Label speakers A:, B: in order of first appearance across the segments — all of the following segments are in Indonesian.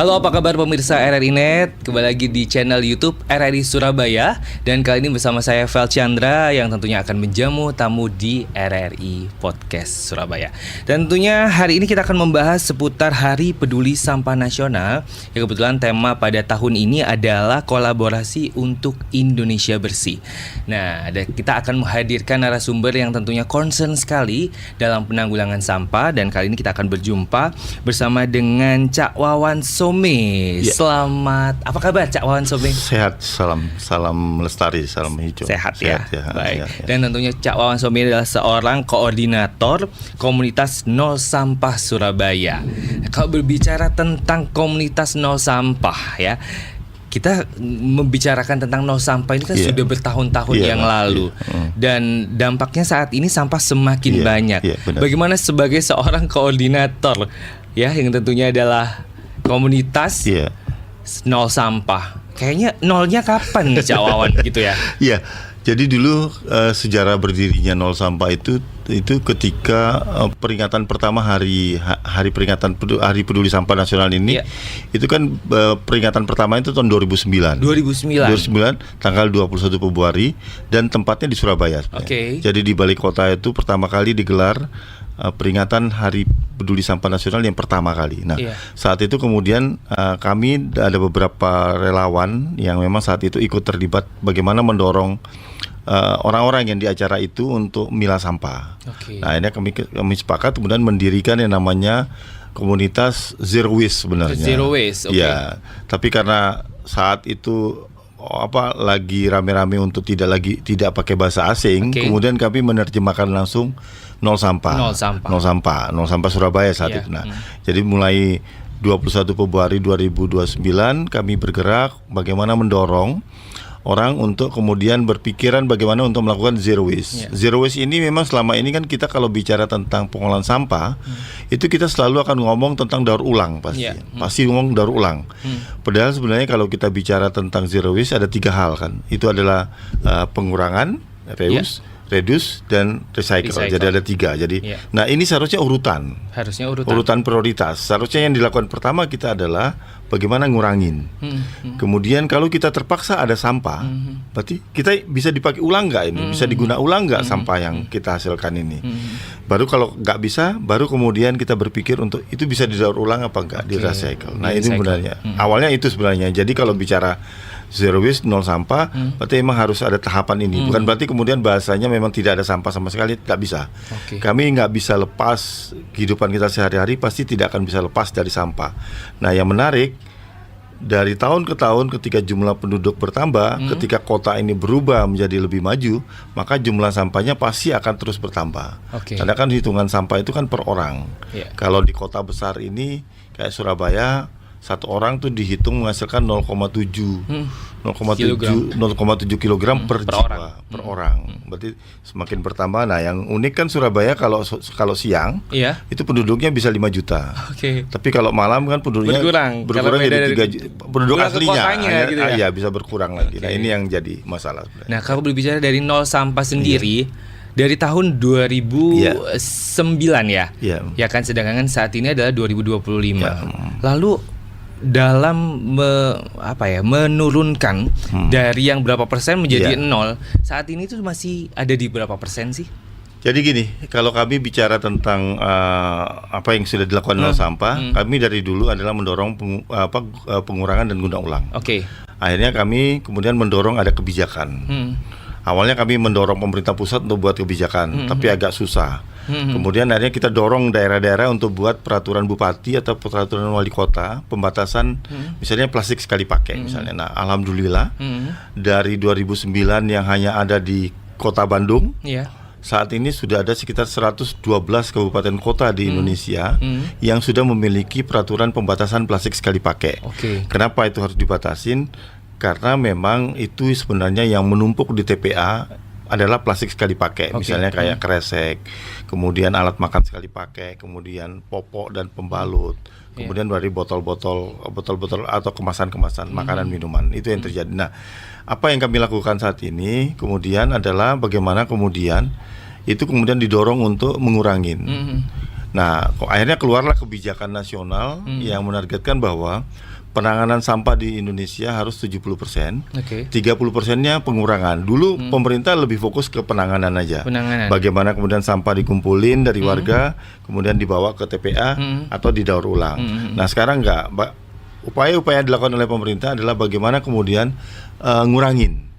A: Halo, apa kabar pemirsa RRI Net? Kembali lagi di channel YouTube RRI Surabaya. Dan kali ini bersama saya Vel Chandra yang tentunya akan menjamu tamu di RRI Podcast Surabaya. Dan tentunya hari ini kita akan membahas seputar Hari Peduli Sampah Nasional. Yang kebetulan tema pada tahun ini adalah kolaborasi untuk Indonesia Bersih. Nah, kita akan menghadirkan narasumber yang tentunya concern sekali dalam penanggulangan sampah. Dan kali ini kita akan berjumpa bersama dengan Cak Wawan Some.
B: Ya.
A: Selamat, apa kabar Cak Wawan Some?
B: Sehat, salam lestari, salam hijau.
A: Sehat ya. Baik.
B: Ya.
A: Dan tentunya Cak Wawan Some adalah seorang koordinator komunitas Nol Sampah Surabaya. Kalau berbicara tentang komunitas Nol Sampah ya, kita membicarakan tentang nol sampah ini kan sudah bertahun-tahun yang lalu. Dan dampaknya saat ini sampah semakin banyak. Bagaimana sebagai seorang koordinator ya, yang tentunya adalah komunitas nol sampah, kayaknya nolnya kapan nih Cak Wawan gitu ya?
B: Iya. Jadi dulu sejarah berdirinya Nol Sampah itu ketika peringatan pertama hari Peduli Sampah Nasional ini, itu kan peringatan pertama itu tahun 2009 tanggal 21 Februari dan tempatnya di Surabaya. Jadi di balik kota itu pertama kali digelar peringatan Hari Peduli Sampah Nasional yang pertama kali. Nah, saat itu kemudian kami ada beberapa relawan yang memang saat itu ikut terlibat bagaimana mendorong orang-orang yang di acara itu untuk milah sampah. Nah, ini kami sepakat kemudian mendirikan yang namanya komunitas Zero Waste sebenarnya.
A: Zero Waste,
B: Ya, tapi karena saat itu lagi rame-rame untuk tidak pakai bahasa asing, kemudian kami menerjemahkan langsung Nol Sampah Surabaya saat itu. Nah, jadi mulai 21 Februari 2029 kami bergerak bagaimana mendorong orang untuk kemudian berpikiran bagaimana untuk melakukan zero waste. Zero waste ini memang selama ini kan kita kalau bicara tentang pengolahan sampah, itu kita selalu akan ngomong tentang daur ulang pasti ngomong daur ulang. Padahal sebenarnya kalau kita bicara tentang zero waste ada 3 hal kan. Itu adalah pengurangan, reduce dan recycle. Jadi ada 3. Jadi, nah ini seharusnya urutan prioritas. Seharusnya yang dilakukan pertama kita adalah bagaimana ngurangin. Kemudian kalau kita terpaksa ada sampah, berarti kita bisa dipakai ulang nggak ini? Bisa diguna ulang nggak sampah yang kita hasilkan ini? Baru kalau nggak bisa, baru kemudian kita berpikir untuk itu bisa didaur ulang apa nggak, di recycle. Nah ini sebenarnya awalnya itu sebenarnya. Jadi kalau bicara zero waste, nol sampah, berarti memang harus ada tahapan ini. Bukan berarti kemudian bahasanya memang tidak ada sampah sama sekali, tidak bisa. Kami nggak bisa lepas, kehidupan kita sehari-hari pasti tidak akan bisa lepas dari sampah. Nah yang menarik, dari tahun ke tahun ketika jumlah penduduk bertambah, ketika kota ini berubah menjadi lebih maju, maka jumlah sampahnya pasti akan terus bertambah. Karena kan hitungan sampah itu kan per orang. Kalau di kota besar ini kayak Surabaya, satu orang tuh dihitung menghasilkan 0,7 kilogram per jiwa per orang. Berarti semakin bertambah. Nah, yang unik kan Surabaya kalau siang itu penduduknya bisa 5 juta. Tapi kalau malam kan penduduknya berkurang jadi 3 juta. Penduduk aslinya gitu ya? Bisa berkurang lagi. Nah, ini yang jadi masalah sebenarnya.
A: Nah, kalau berbicara dari nol sampah sendiri, dari tahun 2009 ya kan, sedangkan saat ini adalah 2025. Lalu dalam menurunkan dari yang berapa persen menjadi nol, saat ini tuh masih ada di berapa persen sih?
B: Jadi gini, kalau kami bicara tentang apa yang sudah dilakukan nol sampah, kami dari dulu adalah mendorong pengurangan dan guna ulang. Akhirnya kami kemudian mendorong ada kebijakan. Awalnya kami mendorong pemerintah pusat untuk buat kebijakan, tapi agak susah. Kemudian akhirnya kita dorong daerah-daerah untuk buat peraturan bupati atau peraturan wali kota pembatasan misalnya plastik sekali pakai misalnya. Nah, alhamdulillah dari 2009 yang hanya ada di Kota Bandung, saat ini sudah ada sekitar 112 kabupaten kota di Indonesia yang sudah memiliki peraturan pembatasan plastik sekali pakai. Kenapa itu harus dibatasin? Karena memang itu sebenarnya yang menumpuk di TPA adalah plastik sekali pakai, misalnya kayak kresek, kemudian alat makan sekali pakai, kemudian popok dan pembalut, kemudian dari botol-botol atau kemasan-kemasan makanan minuman, itu yang terjadi. Nah, apa yang kami lakukan saat ini kemudian adalah bagaimana kemudian itu kemudian didorong untuk mengurangin. Nah, akhirnya keluarlah kebijakan nasional yang menargetkan bahwa penanganan sampah di Indonesia harus 70%, 30%-nya pengurangan. Dulu pemerintah lebih fokus ke penanganan aja. Bagaimana kemudian sampah dikumpulin dari warga, kemudian dibawa ke TPA atau didaur ulang. Nah, sekarang enggak. Upaya-upaya yang dilakukan oleh pemerintah adalah bagaimana kemudian ngurangin.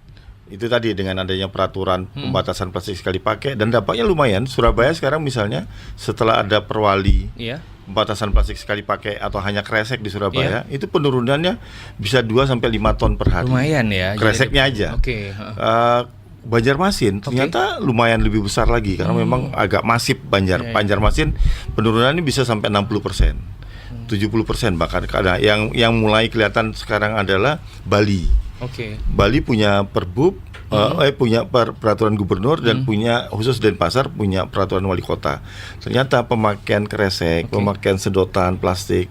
B: Itu tadi dengan adanya peraturan pembatasan plastik sekali pakai, dan dampaknya lumayan. Surabaya sekarang misalnya setelah ada perwali pembatasan plastik sekali pakai atau hanya kresek di Surabaya, itu penurunannya bisa 2-5 ton per hari.
A: Lumayan ya.
B: Kreseknya aja. Banjarmasin ternyata lumayan lebih besar lagi karena memang agak masif Banjarmasin penurunannya bisa sampai 60%, 70% bahkan. Yang mulai kelihatan sekarang adalah Bali. Bali punya perbub, punya peraturan gubernur dan punya khusus Denpasar punya peraturan wali kota. Ternyata pemakaian kresek, pemakaian sedotan plastik,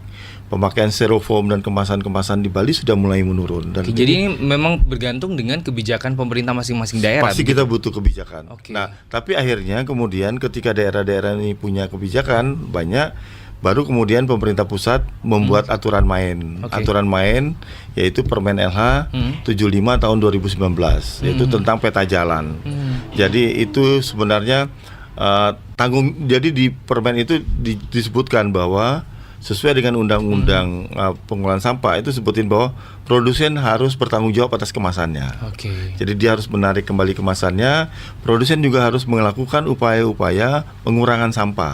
B: pemakaian styrofoam dan kemasan-kemasan di Bali sudah mulai menurun. Dan
A: jadi ini memang bergantung dengan kebijakan pemerintah masing-masing daerah.
B: Pasti kita butuh kebijakan. Nah, tapi akhirnya kemudian ketika daerah-daerah ini punya kebijakan banyak, baru kemudian pemerintah pusat membuat aturan main. Aturan main yaitu Permen LH 75 tahun 2019 yaitu tentang peta jalan. Jadi itu sebenarnya jadi di permen itu disebutkan bahwa sesuai dengan undang-undang pengelolaan sampah itu sebutin bahwa produsen harus bertanggung jawab atas kemasannya. Jadi dia harus menarik kembali kemasannya. Produsen juga harus melakukan upaya-upaya pengurangan sampah.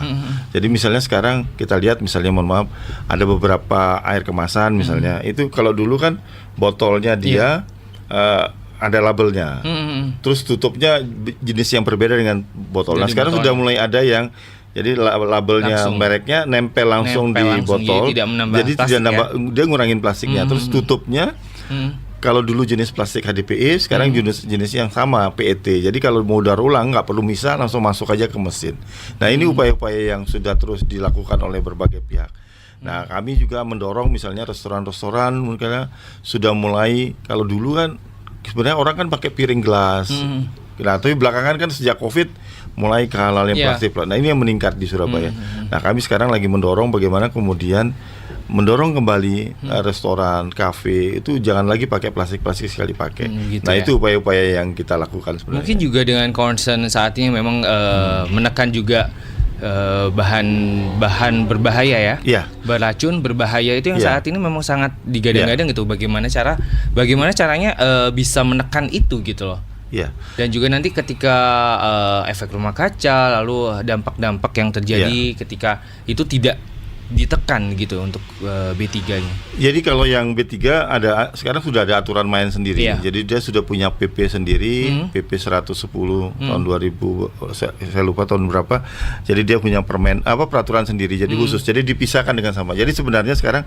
B: Jadi misalnya sekarang kita lihat misalnya mohon maaf ada beberapa air kemasan misalnya itu kalau dulu kan botolnya dia ada labelnya, terus tutupnya jenis yang berbeda dengan botol. Nah sekarang sudah mulai ada yang jadi labelnya mereknya nempel langsung di botol, jadi tidak nambah, dia ngurangin plastiknya. Terus tutupnya kalau dulu jenis plastik HDPE, sekarang jenis yang sama PET. Jadi kalau mau daur ulang nggak perlu misah, langsung masuk aja ke mesin. Nah ini upaya-upaya yang sudah terus dilakukan oleh berbagai pihak. Nah kami juga mendorong misalnya restoran-restoran mungkin sudah mulai, kalau dulu kan sebenarnya orang kan pakai piring gelas. Nah, tapi belakangan kan sejak COVID mulai kehalalnya plastik. Nah, ini yang meningkat di Surabaya. Nah, kami sekarang lagi mendorong bagaimana kemudian mendorong kembali restoran, kafe itu jangan lagi pakai plastik sekali pakai. Nah, itu upaya-upaya yang kita lakukan sebenarnya.
A: Mungkin juga dengan concern saat ini memang menekan juga bahan berbahaya beracun, berbahaya itu yang saat ini memang sangat digadang-gadang gitu. Bagaimana caranya bisa menekan itu gitu loh. Dan juga nanti ketika efek rumah kaca, lalu dampak-dampak yang terjadi ketika itu tidak ditekan gitu untuk B3-nya. Jadi
B: kalau yang B3 sekarang sudah ada aturan main sendiri. Jadi dia sudah punya PP sendiri, PP 110 tahun 2000, saya lupa tahun berapa. Jadi dia punya peraturan sendiri. Jadi khusus. Jadi dipisahkan dengan sampah. Jadi sebenarnya sekarang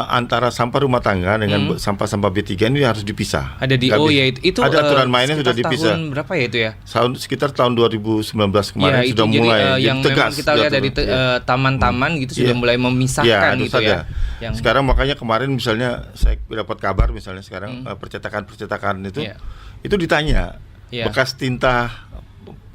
B: antara sampah rumah tangga dengan sampah-sampah B3 ini harus dipisah.
A: Ada di itu
B: ada aturan mainnya sudah dipisah.
A: Tahun berapa ya itu ya?
B: Sekitar tahun 2019 kemarin sudah mulai
A: yang tegas. Kita lihat dari taman-taman gitu sudah mulai memisahkan gitu ya.
B: Sekarang makanya kemarin misalnya saya dapat kabar misalnya sekarang percetakan itu ditanya bekas tinta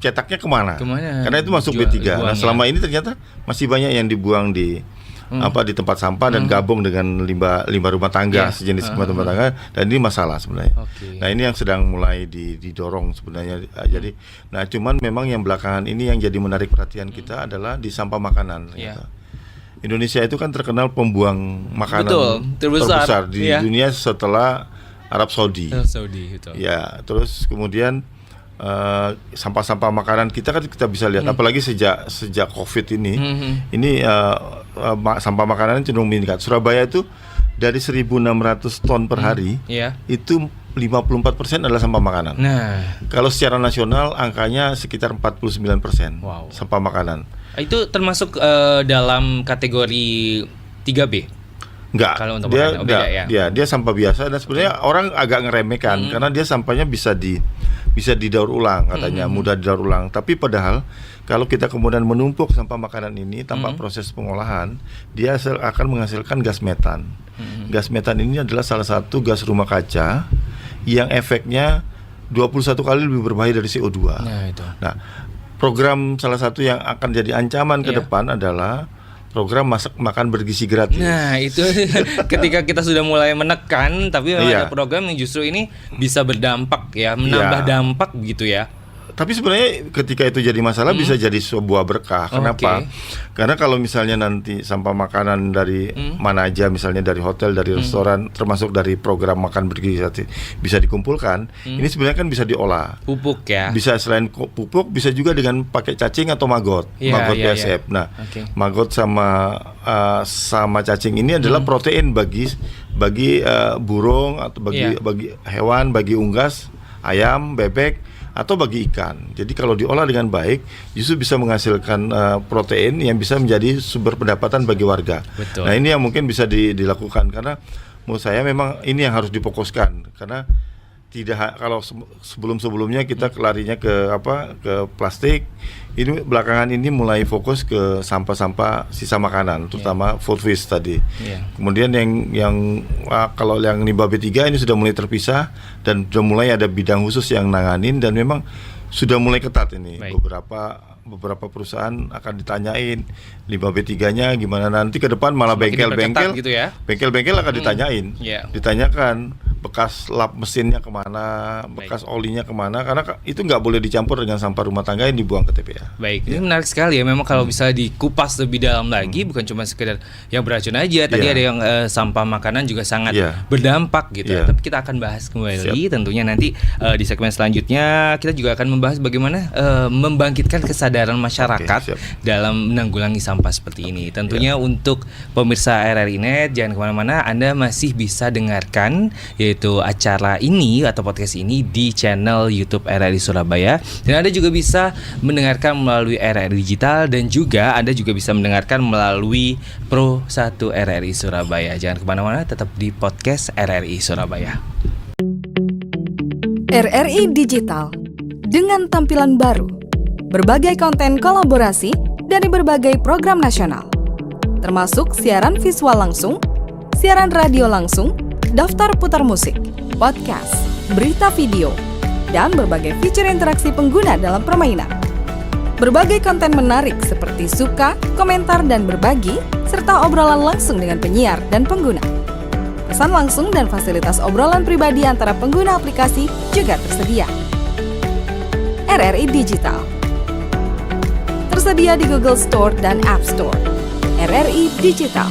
B: cetaknya kemana? Karena itu masuk B3. Nah, selama ini ternyata masih banyak yang dibuang di tempat sampah dan gabung dengan limbah rumah tangga, sejenis limbah rumah tangga, dan ini masalah sebenarnya. Nah ini yang sedang mulai didorong sebenarnya. Jadi, nah cuman memang yang belakangan ini yang jadi menarik perhatian kita adalah di sampah makanan. Indonesia itu kan terkenal pembuang makanan terbesar di dunia setelah Arab Saudi. Ya, terus kemudian sampah-sampah makanan kita kan kita bisa lihat, apalagi sejak COVID ini, sampah makanan cenderung meningkat. Surabaya itu dari 1.600 ton per hari, itu 54% adalah sampah makanan. Nah, kalau secara nasional angkanya sekitar 49% sampah makanan.
A: Itu termasuk dalam kategori 3B?
B: Enggak, kalau untuk dia sampah biasa, dan sebenarnya orang agak ngeremehkan karena dia sampahnya bisa didaur ulang katanya, mudah didaur ulang. Tapi padahal kalau kita kemudian menumpuk sampah makanan ini tanpa proses pengolahan, dia akan menghasilkan gas metan. Gas metan ini adalah salah satu gas rumah kaca yang efeknya 21 kali lebih berbahaya dari CO2. Nah, program salah satu yang akan jadi ancaman ke depan adalah program makan bergizi gratis.
A: Nah itu ketika kita sudah mulai menekan, tapi ada program yang justru ini bisa berdampak ya, menambah dampak gitu ya.
B: Tapi sebenarnya ketika itu jadi masalah bisa jadi sebuah berkah. Kenapa? Karena kalau misalnya nanti sampah makanan dari mana aja, misalnya dari hotel, dari restoran, termasuk dari program makan bergizi bisa dikumpulkan, ini sebenarnya kan bisa diolah.
A: Pupuk ya.
B: Bisa selain pupuk, bisa juga dengan pakai cacing atau maggot, maggot BASF. Nah, maggot sama cacing ini adalah protein bagi burung atau bagi hewan, bagi unggas, ayam, bebek, atau bagi ikan. Jadi kalau diolah dengan baik, justru bisa menghasilkan protein yang bisa menjadi sumber pendapatan bagi warga.
A: Betul.
B: Nah ini yang mungkin bisa dilakukan, karena menurut saya memang ini yang harus difokuskan, karena tidak kalau sebelumnya kita larinya ke plastik, ini belakangan ini mulai fokus ke sampah-sampah sisa makanan, terutama food waste tadi. Kemudian yang kalau yang limbah B3 ini sudah mulai terpisah dan sudah mulai ada bidang khusus yang nanganin, dan memang sudah mulai ketat ini. Beberapa perusahaan akan ditanyain limbah B3-nya gimana, nanti ke depan malah bengkel-bengkel
A: gitu ya.
B: Bengkel-bengkel akan ditanyakan bekas lap mesinnya kemana, bekas olinya kemana, karena itu nggak boleh dicampur dengan sampah rumah tangga yang dibuang ke TPA.
A: Baik, ini menarik sekali ya. Memang kalau bisa dikupas lebih dalam lagi, bukan cuma sekedar yang beracun aja. Tadi ada yang sampah makanan juga sangat berdampak gitu. Tapi kita akan bahas kembali tentunya nanti di segmen selanjutnya. Kita juga akan membahas bagaimana membangkitkan kesadaran masyarakat dalam menanggulangi sampah seperti ini. Tentunya untuk pemirsa RRI Net, jangan kemana-mana, Anda masih bisa dengarkan yaitu acara ini atau podcast ini di channel YouTube RRI Surabaya, dan Anda juga bisa mendengarkan melalui RRI Digital, dan juga Anda juga bisa mendengarkan melalui Pro 1 RRI Surabaya. Jangan kemana-mana, tetap di podcast RRI Surabaya.
C: RRI Digital dengan tampilan baru, berbagai konten kolaborasi dari berbagai program nasional, termasuk siaran visual langsung, siaran radio langsung, daftar putar musik, podcast, berita video, dan berbagai fitur interaksi pengguna dalam permainan. Berbagai konten menarik seperti suka, komentar, dan berbagi, serta obrolan langsung dengan penyiar dan pengguna. Pesan langsung dan fasilitas obrolan pribadi antara pengguna aplikasi juga tersedia. RRI Digital tersedia di Google Store dan App Store. RRI Digital.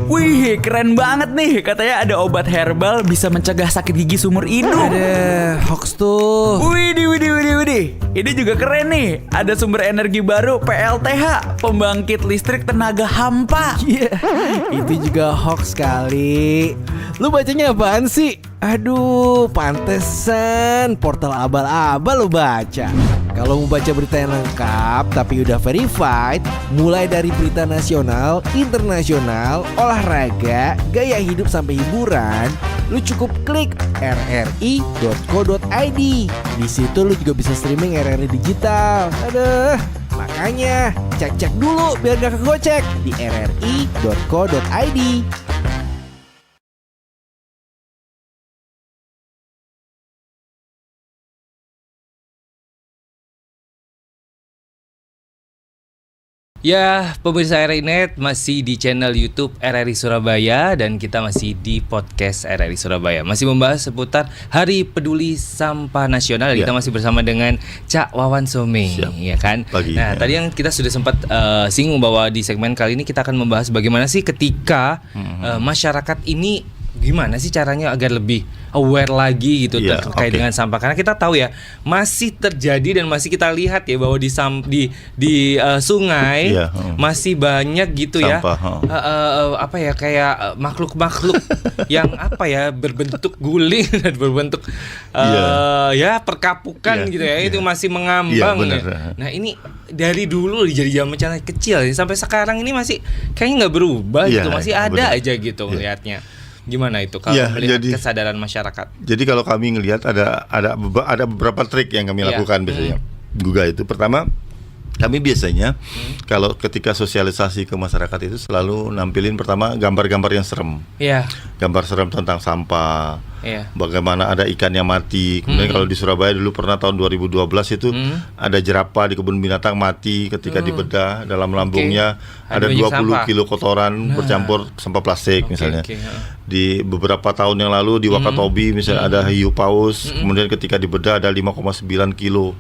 D: Wih, keren banget nih. Katanya ada obat herbal bisa mencegah sakit gigi seumur hidup.
E: Ada hoax tuh.
D: Widih. Ini juga keren nih. Ada sumber energi baru PLTH, pembangkit listrik tenaga hampa.
E: Itu juga hoax kali. Lu bacanya apaan sih? Aduh, pantesan portal abal-abal lu baca. Kalau mau baca berita yang lengkap tapi udah verified, mulai dari berita nasional, internasional, olahraga, gaya hidup sampai hiburan, lu cukup klik rri.co.id. Di situ lu juga bisa streaming RRI Digital. Aduh, makanya cek dulu biar gak kegocek di rri.co.id.
A: Ya, pemirsa RRI Net masih di channel YouTube RRI Surabaya, dan kita masih di podcast RRI Surabaya. Masih membahas seputar Hari Peduli Sampah Nasional. Kita masih bersama dengan Cak Wawan Somé, ya kan? Nah, tadi yang kita sudah sempat singgung bahwa di segmen kali ini kita akan membahas bagaimana sih ketika masyarakat ini gimana sih caranya agar lebih aware lagi gitu terkait dengan sampah, karena kita tahu ya masih terjadi dan masih kita lihat ya bahwa di sungai masih banyak gitu sampah, ya kayak makhluk-makhluk yang berbentuk guling dan berbentuk ya perkapukan gitu ya, itu masih mengambang ya. Nah ini dari dulu jadi zaman kecil sampai sekarang ini masih kayaknya nggak berubah gitu, masih ada aja gitu lihatnya. Gimana itu kalau melihat kesadaran masyarakat?
B: Jadi kalau kami ngelihat ada beberapa trik yang kami lakukan biasanya. Juga itu pertama, Kami biasanya kalau ketika sosialisasi ke masyarakat itu selalu nampilin pertama gambar-gambar yang serem.
A: Iya.
B: Gambar serem tentang sampah.
A: Iya.
B: Bagaimana ada ikan yang mati. Kemudian kalau di Surabaya dulu pernah tahun 2012 itu ada jerapah di kebun binatang mati ketika dibedah dalam lambungnya ada 20
A: sampah.
B: kilo kotoran bercampur sampah plastik misalnya. Di beberapa tahun yang lalu di Wakatobi misalnya ada hiu paus, kemudian ketika dibedah ada 5,9 kilo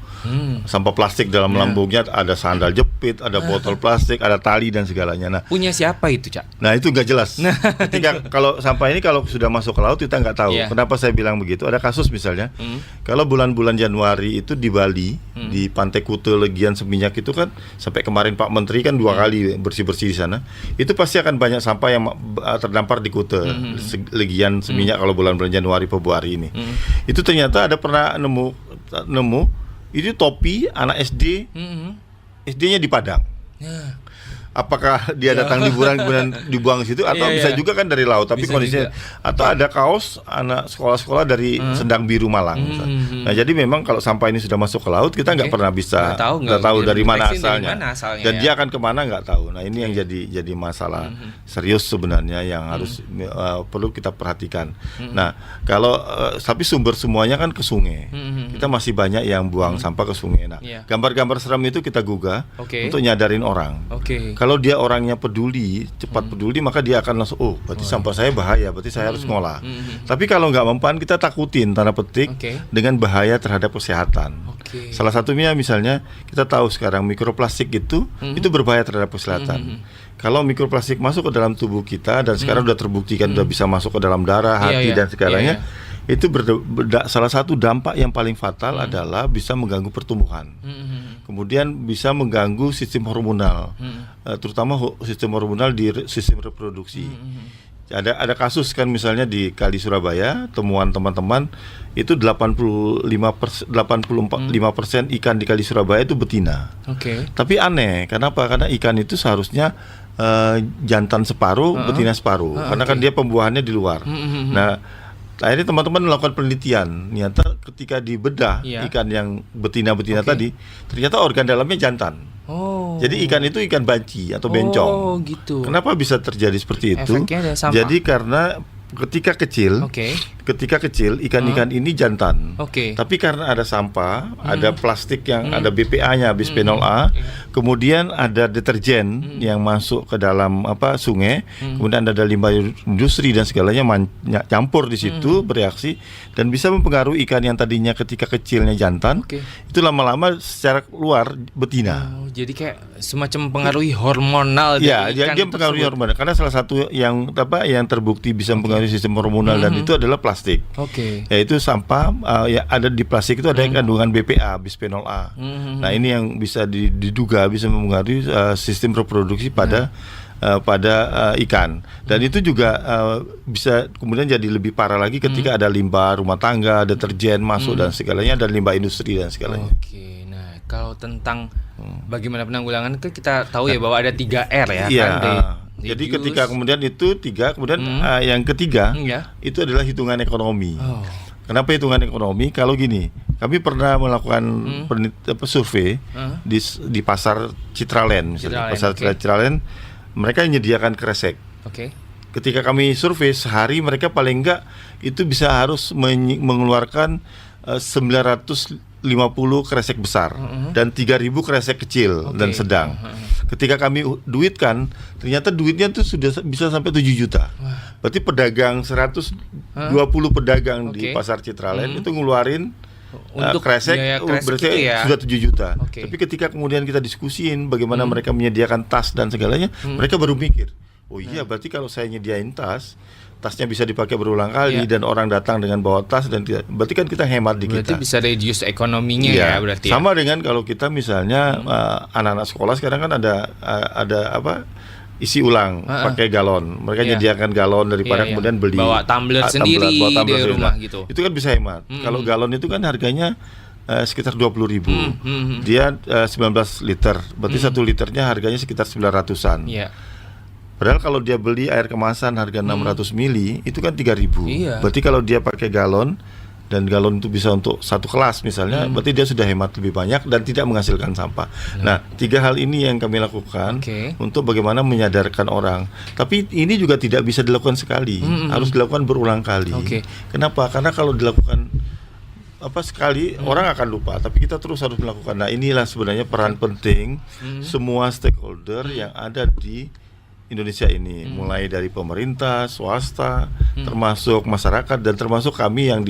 B: sampah plastik dalam lambungnya, ada sandal jepit, ada botol plastik, ada tali dan segalanya. Nah,
A: punya siapa itu, Cak?
B: Nah itu nggak jelas. Ketika kalau sampah ini kalau sudah masuk ke laut kita nggak tahu. Kenapa saya bilang begitu? Ada kasus misalnya, kalau bulan-bulan Januari itu di Bali, di Pantai Kute, Legian, Seminyak itu kan sampai kemarin Pak Menteri kan 2 kali bersih-bersih di sana. Itu pasti akan banyak sampah yang terdampar di Kute, Legian, Seminyak kalau bulan-bulan Januari, Februari ini. Itu ternyata ada pernah nemu itu topi anak SD, SD-nya di Padang. Apakah dia datang liburan kemudian dibuang situ atau bisa juga kan dari laut, tapi bisa kondisinya juga. Atau ada kaos anak sekolah-sekolah dari Sendang Biru Malang. Nah jadi memang kalau sampah ini sudah masuk ke laut kita nggak pernah bisa nggak tahu dari mana asalnya, dan dia akan kemana nggak tahu. Nah ini yang jadi masalah serius sebenarnya yang harus perlu kita perhatikan. Nah kalau tapi sumber semuanya kan ke sungai, kita masih banyak yang buang sampah ke sungai. Nah gambar-gambar seram itu kita gugah untuk nyadarin orang. Kalau dia orangnya peduli, cepat peduli, maka dia akan langsung, berarti sampah saya bahaya, berarti saya harus ngolah. Tapi kalau nggak mempan, kita takutin, tanda petik, dengan bahaya terhadap kesehatan. Salah satunya misalnya, kita tahu sekarang mikroplastik itu berbahaya terhadap kesehatan. Kalau mikroplastik masuk ke dalam tubuh kita, dan sekarang sudah terbuktikan sudah bisa masuk ke dalam darah, hati, dan segalanya, itu salah satu dampak yang paling fatal adalah bisa mengganggu pertumbuhan. Kemudian bisa mengganggu sistem hormonal, terutama sistem hormonal di sistem reproduksi. Ada kasus kan misalnya di Kali Surabaya, temuan teman-teman itu 85% ikan di Kali Surabaya itu betina. Tapi aneh, kenapa? Karena ikan itu seharusnya jantan separuh, betina separuh, karena kan dia pembuahannya di luar. Nah akhirnya teman-teman melakukan penelitian, ternyata ketika dibedah ikan yang betina-betina tadi, ternyata organ dalamnya jantan. Jadi ikan itu ikan banci atau bencong.
A: Gitu.
B: Kenapa bisa terjadi seperti itu? Jadi karena ketika kecil ikan-ikan ini jantan. Tapi karena ada sampah, ada plastik yang ada BPA-nya, bisphenol A, kemudian ada deterjen yang masuk ke dalam sungai, kemudian ada limbah industri dan segalanya campur di situ, bereaksi dan bisa mempengaruhi ikan yang tadinya ketika kecilnya jantan, itu lama-lama secara luar betina.
A: Jadi kayak semacam pengaruhi hormonal dari ikan.
B: Dia mempengaruhi hormonal karena salah satu yang terbukti bisa mempengaruhi sistem hormonal dan itu adalah plastik. Yaitu sampah ada di plastik itu ada kandungan BPA, bisphenol A. Nah ini yang bisa diduga bisa mempengaruhi sistem reproduksi pada ikan, dan itu juga bisa kemudian jadi lebih parah lagi ketika ada limbah rumah tangga, deterjen masuk dan segalanya, dan limbah industri dan segalanya.
A: Nah kalau tentang bagaimana penanggulangan kita tahu bahwa ada 3R
B: jadi ketika kemudian itu 3, kemudian yang ketiga itu adalah hitungan ekonomi. Kenapa hitungan ekonomi? Kalau gini, kami pernah melakukan survei di pasar Citraland misalnya. Pasar Citraland, mereka menyediakan kresek. Ketika kami survei sehari, mereka paling enggak itu bisa harus mengeluarkan 950 kresek besar dan 3.000 kresek kecil dan sedang. Ketika kami duitkan, ternyata duitnya itu sudah bisa sampai 7 juta. Berarti pedagang 120 pedagang di pasar Citraland itu ngeluarin untuk kresek berarti sudah 7 juta. Tapi ketika kemudian kita diskusiin bagaimana mereka menyediakan tas dan segalanya, mereka baru mikir, berarti kalau saya nyediain tasnya bisa dipakai berulang kali dan orang datang dengan bawa tas, dan berarti kan kita hemat di kita.
A: Berarti bisa reduce ekonominya berarti.
B: Sama dengan kalau kita misalnya anak-anak sekolah sekarang kan ada isi ulang pakai galon. Mereka menyediakan galon daripada kemudian beli
A: bawa tumbler sendiri di rumah gitu.
B: Itu kan bisa hemat. Kalau galon itu kan harganya sekitar 20.000. Dia 19 liter. Berarti 1 liternya harganya sekitar 900-an. Padahal kalau dia beli air kemasan harga 600 mili itu kan 3.000. Berarti kalau dia pakai galon dan galon itu bisa untuk satu kelas misalnya, berarti dia sudah hemat lebih banyak dan tidak menghasilkan sampah. Nah, 3 hal ini yang kami lakukan untuk bagaimana menyadarkan orang. Tapi ini juga tidak bisa dilakukan sekali, harus dilakukan berulang kali. Kenapa? Karena kalau dilakukan sekali orang akan lupa, tapi kita terus harus melakukan. Nah, inilah sebenarnya peran penting semua stakeholder yang ada di Indonesia ini, mulai dari pemerintah, swasta, termasuk masyarakat dan termasuk kami yang di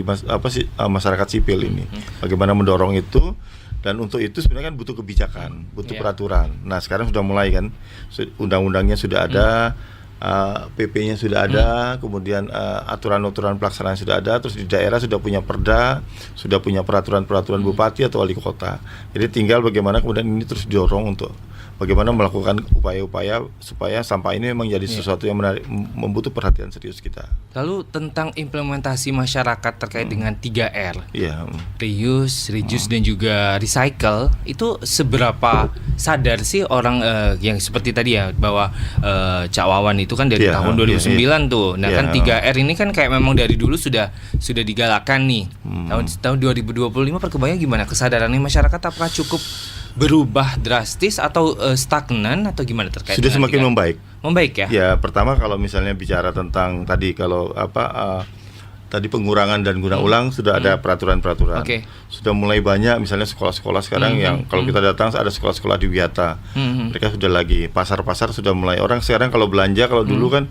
B: masyarakat sipil ini. Bagaimana mendorong itu, dan untuk itu sebenarnya kan butuh kebijakan, butuh peraturan. Nah, sekarang sudah mulai kan, undang-undangnya sudah ada, PP-nya sudah ada, kemudian aturan-aturan pelaksanaan sudah ada, terus di daerah sudah punya perda, sudah punya peraturan-peraturan bupati atau wali kota. Jadi tinggal bagaimana kemudian ini terus didorong untuk bagaimana melakukan upaya-upaya supaya sampah ini memang jadi sesuatu yang menarik, membutuh perhatian serius kita.
A: Lalu tentang implementasi masyarakat terkait dengan 3R, reuse, reduce, dan juga recycle, itu seberapa sadar sih orang yang seperti tadi ya, bahwa Cak Wawan itu kan dari tahun 2009 tuh. Nah kan 3R ini kan kayak memang dari dulu sudah digalakkan nih. Tahun 2025 perkembangannya gimana? Kesadarannya masyarakat apakah cukup berubah drastis atau stagnan atau gimana terkait?
B: Sudah semakin membaik.
A: Membaik ya?
B: Ya, pertama kalau misalnya bicara tentang tadi kalau tadi pengurangan dan guna ulang sudah ada peraturan-peraturan. Sudah mulai banyak misalnya sekolah-sekolah sekarang yang kalau kita datang ada sekolah-sekolah di Wiyata. Mereka sudah lagi pasar-pasar sudah mulai, orang sekarang kalau belanja, kalau dulu kan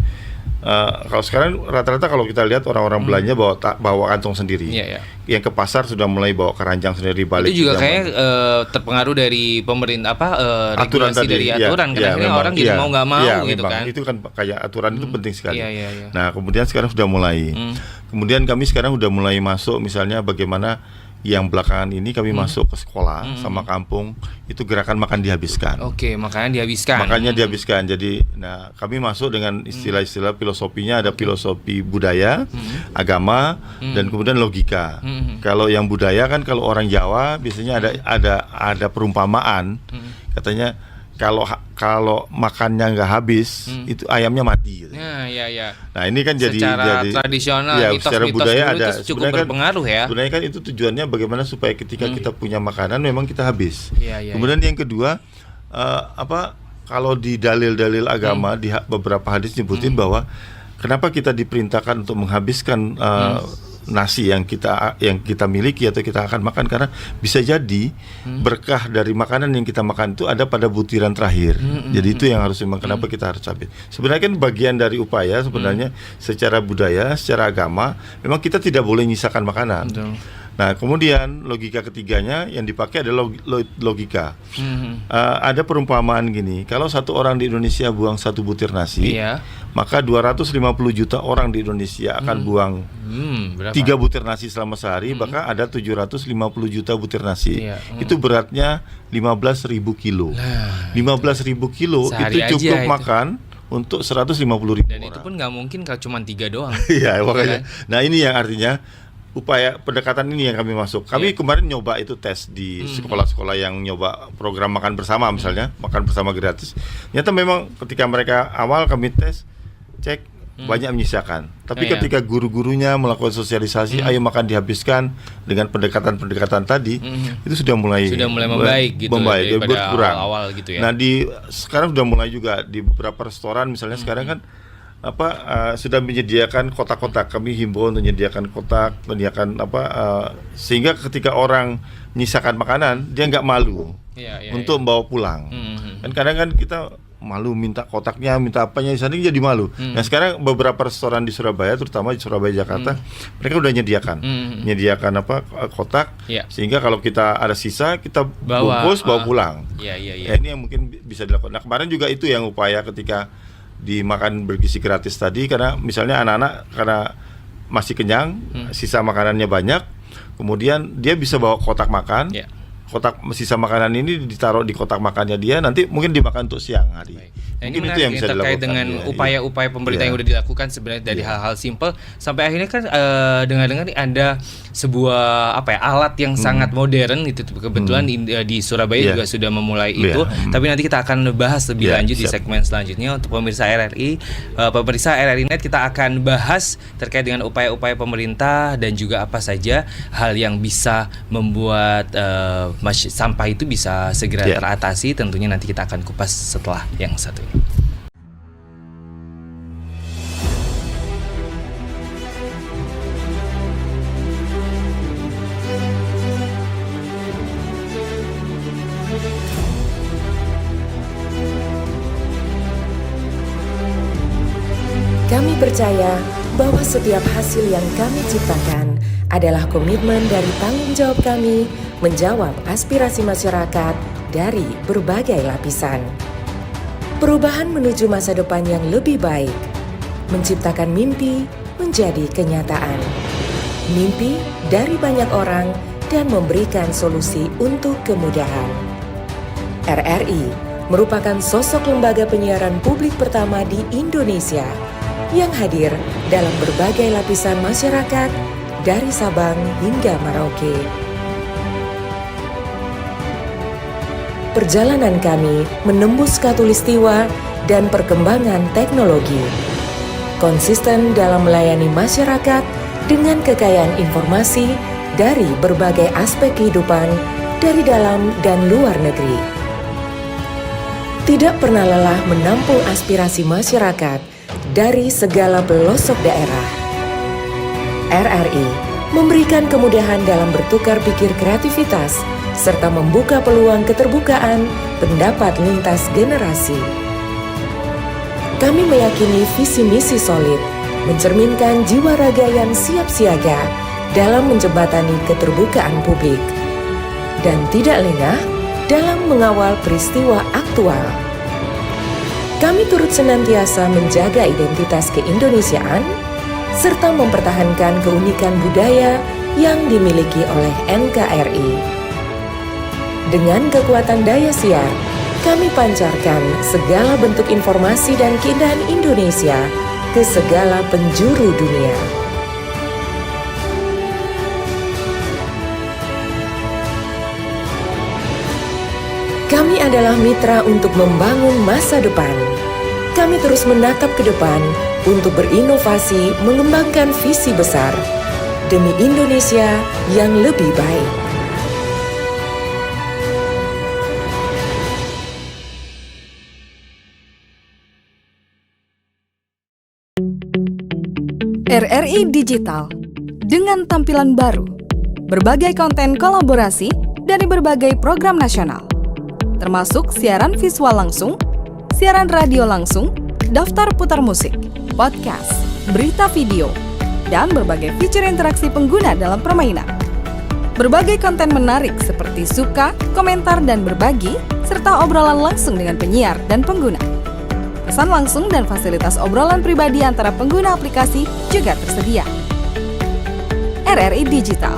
B: kalau sekarang rata-rata kalau kita lihat orang-orang belanja bawa kantong sendiri. Yang ke pasar sudah mulai bawa keranjang sendiri, balik.
A: Itu juga kayak terpengaruh dari pemerintah
B: aturan
A: regulasi
B: tadi,
A: dari aturan karena akhirnya orang jadi mau nggak mau gitu
B: memang.
A: kan.
B: Itu kan kayak aturan itu penting sekali. Nah, kemudian sekarang sudah mulai. Kemudian kami sekarang sudah mulai masuk misalnya bagaimana yang belakangan ini kami masuk ke sekolah sama kampung, itu gerakan makan dihabiskan.
A: Makanya dihabiskan.
B: Makanya dihabiskan. Jadi, nah kami masuk dengan istilah-istilah filosofinya, ada filosofi budaya, agama, dan kemudian logika. Kalau yang budaya kan kalau orang Jawa biasanya ada perumpamaan, katanya kalau makannya nggak habis, itu ayamnya mati. Gitu. Nah ini kan
A: secara
B: jadi
A: tradisional,
B: secara budaya ada
A: cukup berpengaruh ya.
B: Sebenarnya kan itu tujuannya bagaimana supaya ketika kita punya makanan memang kita habis. Kemudian yang kedua, kalau di dalil-dalil agama di beberapa hadis nyebutin bahwa kenapa kita diperintahkan untuk menghabiskan nasi yang kita miliki atau kita akan makan, karena bisa jadi berkah dari makanan yang kita makan itu ada pada butiran terakhir. Jadi itu yang harus memang kenapa kita harus habis. Sebenarnya kan bagian dari upaya sebenarnya secara budaya, secara agama memang kita tidak boleh nyisakan makanan. Nah, kemudian logika ketiganya yang dipakai adalah logika. Ada perumpamaan gini, kalau satu orang di Indonesia buang 1 butir nasi, maka 250 juta orang di Indonesia akan buang 3 butir nasi selama sehari, maka ada 750 juta butir nasi. Itu beratnya 15.000 kilo. 15.000 kilo itu cukup makan untuk 150.000 orang.
A: Dan itu pun nggak mungkin kalau cuma 3 doang.
B: Iya, makanya. Nah, ini yang artinya upaya pendekatan ini yang kami masuk. Kami kemarin nyoba itu tes di sekolah-sekolah yang nyoba program makan bersama misalnya, makan bersama gratis. Ternyata memang ketika mereka awal kami tes, cek banyak menyisakan. Tapi ketika guru-gurunya melakukan sosialisasi, ayo makan dihabiskan dengan pendekatan-pendekatan tadi, itu sudah mulai
A: membaik gitu.
B: Berkurang.
A: Awal gitu ya.
B: Nah, sekarang sudah mulai juga di beberapa restoran misalnya sekarang kan sudah menyediakan kotak-kotak. Kami himbau untuk menyediakan kotak, menyediakan sehingga ketika orang menyisakan makanan dia nggak malu untuk membawa pulang. Dan kadang kan kita malu minta kotaknya, minta apanya di sana jadi malu. Nah, sekarang beberapa restoran di Surabaya, terutama di Surabaya Jakarta, mereka udah menyediakan kotak, sehingga kalau kita ada sisa kita bungkus bawa pulang. Ini yang mungkin bisa dilakukan. Nah, kemarin juga itu yang upaya ketika dimakan bergizi gratis tadi, karena misalnya anak-anak karena masih kenyang, sisa makanannya banyak, kemudian dia bisa bawa kotak makan. Kotak sisa makanan ini ditaruh di kotak makannya dia, nanti mungkin dimakan untuk siang hari.
A: Nah, ini menarik yang terkait dengan upaya-upaya pemerintah yang udah dilakukan sebenarnya dari hal-hal simpel sampai akhirnya kan dengar-dengar nih ada sebuah alat yang sangat modern itu kebetulan di Surabaya juga sudah memulai itu. Tapi nanti kita akan bahas lebih lanjut di segmen selanjutnya. Untuk pemirsa RRI Net, kita akan bahas terkait dengan upaya-upaya pemerintah dan juga apa saja hal yang bisa membuat sampah itu bisa segera teratasi. Tentunya nanti kita akan kupas setelah yang satu ini.
F: Kami percaya bahwa setiap hasil yang kami ciptakan adalah komitmen dari tanggung jawab kami menjawab aspirasi masyarakat dari berbagai lapisan. Perubahan menuju masa depan yang lebih baik, menciptakan mimpi menjadi kenyataan. Mimpi dari banyak orang dan memberikan solusi untuk kemudahan. RRI merupakan sosok lembaga penyiaran publik pertama di Indonesia yang hadir dalam berbagai lapisan masyarakat dari Sabang hingga Merauke. Perjalanan kami menembus khatulistiwa dan perkembangan teknologi, konsisten dalam melayani masyarakat dengan kekayaan informasi dari berbagai aspek kehidupan dari dalam dan luar negeri. Tidak pernah lelah menampung aspirasi masyarakat dari segala pelosok daerah. RRI memberikan kemudahan dalam bertukar pikir kreativitas serta membuka peluang keterbukaan pendapat lintas generasi. Kami meyakini visi misi solid, mencerminkan jiwa raga yang siap siaga dalam menjembatani keterbukaan publik, dan tidak lengah dalam mengawal peristiwa aktual. Kami turut senantiasa menjaga identitas keindonesiaan, serta mempertahankan keunikan budaya yang dimiliki oleh NKRI. Dengan kekuatan daya siar, kami pancarkan segala bentuk informasi dan keindahan Indonesia ke segala penjuru dunia. Kami adalah mitra untuk membangun masa depan. Kami terus menatap ke depan untuk berinovasi mengembangkan visi besar demi Indonesia yang lebih baik.
C: RRI Digital dengan tampilan baru, berbagai konten kolaborasi dari berbagai program nasional, termasuk siaran visual langsung, siaran radio langsung, daftar putar musik, podcast, berita video, dan berbagai fitur interaksi pengguna dalam permainan. Berbagai konten menarik seperti suka, komentar, dan berbagi, serta obrolan langsung dengan penyiar dan pengguna. Pesan langsung dan fasilitas obrolan pribadi antara pengguna aplikasi juga tersedia. RRI Digital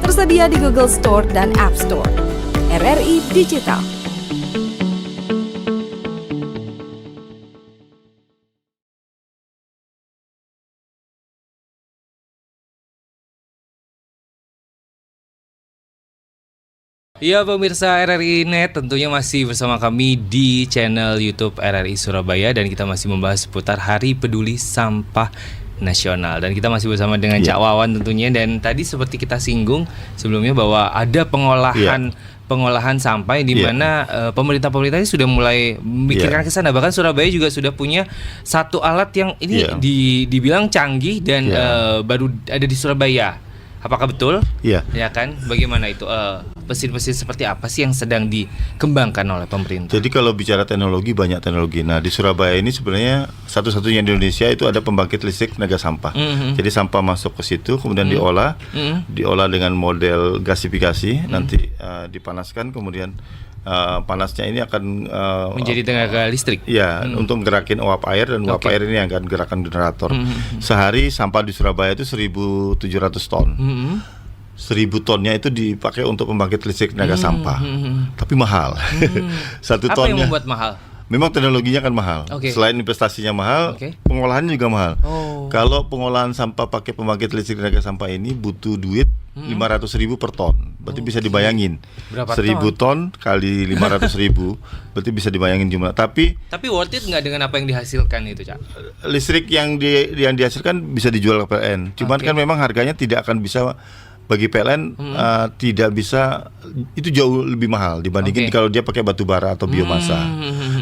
C: tersedia di Google Store dan App Store. RRI Digital.
A: Ya pemirsa RRI Net, tentunya masih bersama kami di channel YouTube RRI Surabaya dan kita masih membahas seputar Hari Peduli Sampah Nasional dan kita masih bersama dengan Cak Wawan tentunya. Dan tadi seperti kita singgung sebelumnya bahwa ada pengolahan sampah di mana pemerintah-pemerintah sudah mulai memikirkan ke sana. Bahkan Surabaya juga sudah punya satu alat yang ini dibilang canggih dan baru ada di Surabaya. Apakah betul? Iya. Ya kan? Bagaimana itu? Mesin-mesin seperti apa sih yang sedang dikembangkan oleh pemerintah?
B: Jadi kalau bicara teknologi, banyak teknologi. Nah di Surabaya ini sebenarnya satu-satunya di Indonesia itu ada pembangkit listrik tenaga sampah. Jadi sampah masuk ke situ, kemudian diolah dengan model gasifikasi, nanti dipanaskan, kemudian panasnya ini akan
A: menjadi tenaga listrik.
B: Ya, untuk gerakin uap air dan uap air ini akan gerakan generator. Sehari sampah di Surabaya itu 1.700 ton. 1.000 tonnya itu dipakai untuk pembangkit listrik tenaga sampah. Tapi mahal. 1 tonnya.
A: Apa yang membuat mahal?
B: Memang teknologinya kan mahal. Selain investasinya mahal, pengolahannya juga mahal. Kalau pengolahan sampah pakai pembangkit listrik tenaga sampah ini butuh duit 500.000 per ton. Berarti bisa dibayangin.
A: Berapa
B: 1.000 ton kali 500.000, berarti bisa dibayangin jumlah. Tapi
A: worth it nggak dengan apa yang dihasilkan itu, Cak?
B: Listrik yang dihasilkan bisa dijual ke PLN. Cuman kan memang harganya tidak akan bisa bagi PLN tidak bisa, itu jauh lebih mahal dibandingin kalau dia pakai batu bara atau biomasa.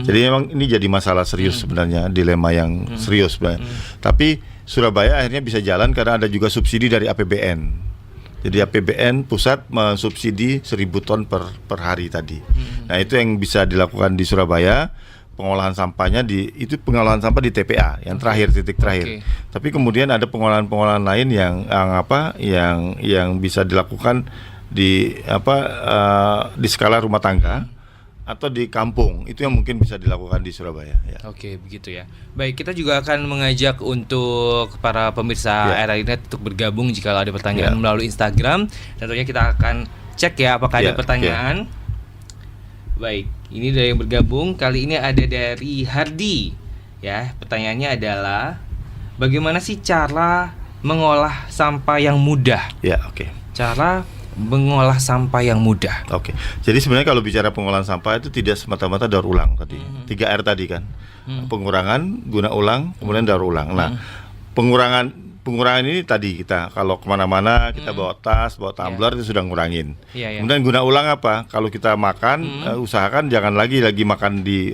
B: Jadi memang ini jadi masalah serius sebenarnya, dilema yang serius sebenarnya. Tapi Surabaya akhirnya bisa jalan karena ada juga subsidi dari APBN. Jadi APBN pusat mensubsidi 1.000 ton per hari tadi. Nah itu yang bisa dilakukan di Surabaya. Pengolahan sampahnya itu pengolahan sampah di TPA yang terakhir, titik terakhir. Tapi kemudian ada pengolahan lain yang bisa dilakukan di skala rumah tangga atau di kampung. Itu yang mungkin bisa dilakukan di Surabaya. Ya.
A: Oke, begitu ya. Baik, kita juga akan mengajak untuk para pemirsa RRI.net untuk bergabung jika ada pertanyaan melalui Instagram. Tentunya kita akan cek ya apakah ada pertanyaan. Baik, ini dari yang bergabung. Kali ini ada dari Hardi. Ya, pertanyaannya adalah bagaimana sih cara mengolah sampah yang mudah?
B: Ya, oke.
A: Cara mengolah sampah yang mudah.
B: Oke. Jadi sebenarnya kalau bicara pengolahan sampah itu tidak semata-mata daur ulang tadi. 3R tadi kan. Pengurangan, guna ulang, kemudian daur ulang. Nah, pengurangan ini tadi kita kalau kemana-mana kita bawa tas, bawa tumbler itu sudah ngurangin. Kemudian guna ulang apa? Kalau kita makan, usahakan jangan lagi makan di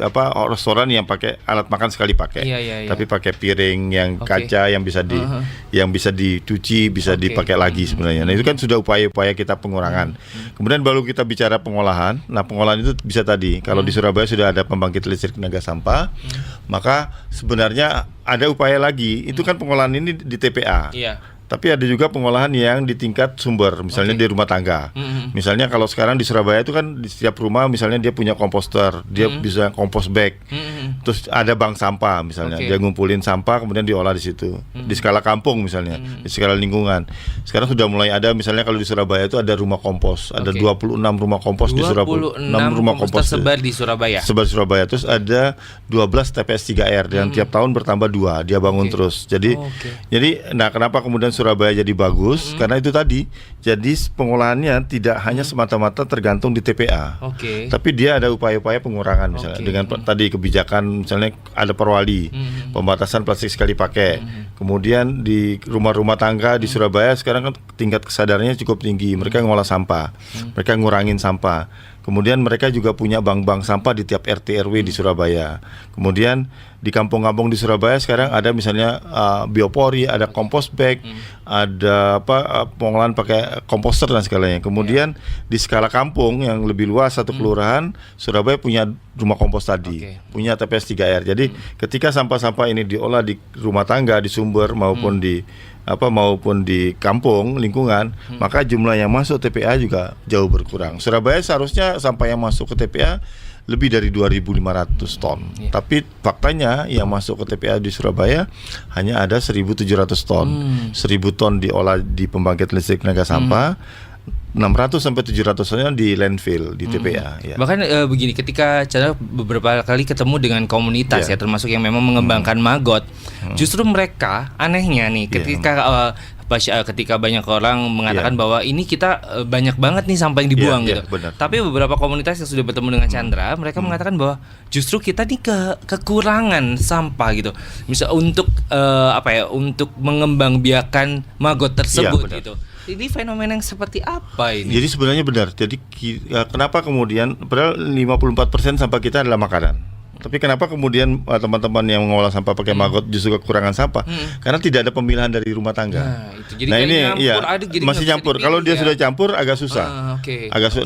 B: restoran yang pakai alat makan sekali pakai, tapi pakai piring yang kaca yang bisa dicuci, bisa dipakai lagi sebenarnya. Nah itu kan sudah upaya-upaya kita pengurangan. Kemudian baru kita bicara pengolahan. Nah pengolahan itu bisa tadi. Kalau di Surabaya sudah ada pembangkit listrik tenaga sampah, maka sebenarnya ada upaya lagi. Itu kan pengolahan ini di TPA. Tapi ada juga pengolahan yang di tingkat sumber, misalnya di rumah tangga. Misalnya kalau sekarang di Surabaya itu kan di setiap rumah misalnya dia punya komposter, dia bisa kompos bag. Terus ada bank sampah misalnya, dia ngumpulin sampah kemudian diolah di situ. Di skala kampung misalnya, di skala lingkungan. Sekarang sudah mulai ada misalnya kalau di Surabaya itu ada rumah kompos, ada 26 rumah kompos di Surabaya.
A: 26 rumah kompos tersebar di Surabaya.
B: Sebar di Surabaya. Terus ada 12 TPS 3R dan tiap tahun bertambah 2, dia bangun terus. Jadi nah kenapa kemudian Surabaya jadi bagus? Karena itu tadi. Jadi pengolahannya tidak hanya semata-mata tergantung di TPA. Tapi dia ada upaya-upaya pengurangan misalnya dengan tadi kebijakan misalnya ada perwali, pembatasan plastik sekali pakai. Kemudian di rumah-rumah tangga di Surabaya sekarang kan tingkat kesadarannya cukup tinggi. Mereka ngolah sampah. Mereka ngurangin sampah. Kemudian mereka juga punya bank-bank sampah di tiap RT RW di Surabaya. Kemudian di kampung-kampung di Surabaya sekarang ada misalnya biopori, ada kompos bag, ada pengolahan pakai komposter dan segalanya. Kemudian di skala kampung yang lebih luas satu kelurahan, Surabaya punya rumah kompos tadi, punya TPS 3R. Jadi ketika sampah-sampah ini diolah di rumah tangga, di sumber maupun di kampung lingkungan, maka jumlah yang masuk TPA juga jauh berkurang. Surabaya seharusnya sampah yang masuk ke TPA lebih dari 2.500 ton. Tapi faktanya yang masuk ke TPA di Surabaya hanya ada 1.700 ton. 1.000 ton diolah di pembangkit listrik tenaga sampah. 600 sampai 700 tonnya di landfill di TPA.
A: Bahkan begini, ketika beberapa kali ketemu dengan komunitas ya termasuk yang memang mengembangkan maggot, justru mereka anehnya nih ketika banyak orang mengatakan bahwa ini kita banyak banget nih sampah yang dibuang gitu. Tapi beberapa komunitas yang sudah bertemu dengan Chandra, mereka mengatakan bahwa justru kita nih kekurangan sampah gitu. Misal untuk untuk mengembangbiakan maggot tersebut gitu. Ini fenomena yang seperti apa ini?
B: Jadi sebenarnya benar. Jadi kenapa kemudian padahal 54% sampah kita adalah makanan. Tapi kenapa kemudian teman-teman yang mengolah sampah pakai maggot justru kekurangan sampah? Karena tidak ada pemilihan dari rumah tangga. Nah ini masih nyampur. Kalau dia sudah campur agak susah.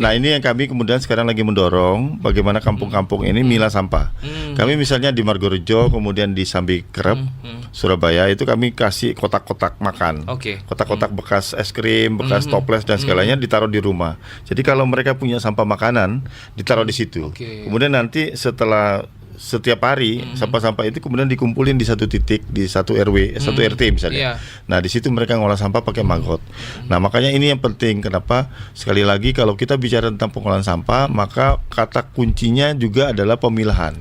B: Nah ini yang kami kemudian sekarang lagi mendorong bagaimana kampung-kampung ini milah sampah. Kami misalnya di Margorejo, kemudian di Sambi Kerep, Surabaya itu kami kasih kotak-kotak makan, kotak-kotak bekas es krim, bekas toples dan segalanya ditaruh di rumah. Jadi kalau mereka punya sampah makanan ditaruh di situ. Kemudian nanti setelah setiap hari sampah-sampah itu kemudian dikumpulin di satu titik, di satu RW, satu RT misalnya. Nah, di situ mereka ngolah sampah pakai maggot. Nah, makanya ini yang penting. Kenapa? Sekali lagi kalau kita bicara tentang pengolahan sampah, maka kata kuncinya juga adalah pemilahan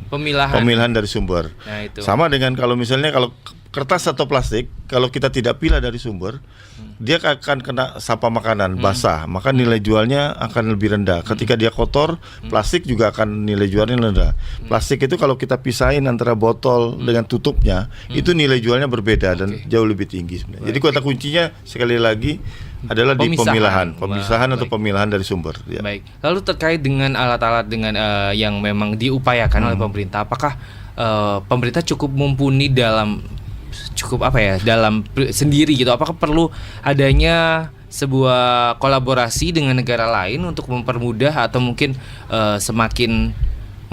B: dari sumber.
A: Nah, itu.
B: Sama dengan kalau misalnya kalau kertas atau plastik, kalau kita tidak pilah dari sumber, dia akan kena sampah makanan basah, maka nilai jualnya akan lebih rendah. Ketika dia kotor, plastik juga akan nilai jualnya rendah. Plastik itu kalau kita pisahin antara botol dengan tutupnya, itu nilai jualnya berbeda dan jauh lebih tinggi sebenarnya. Jadi kata kuncinya sekali lagi adalah di pemisahan atau pemilahan dari sumber. Ya.
A: Baik. Lalu terkait dengan alat-alat dengan yang memang diupayakan oleh pemerintah, apakah pemerintah cukup mumpuni dalam sendiri gitu? Apakah perlu adanya sebuah kolaborasi dengan negara lain untuk mempermudah atau mungkin semakin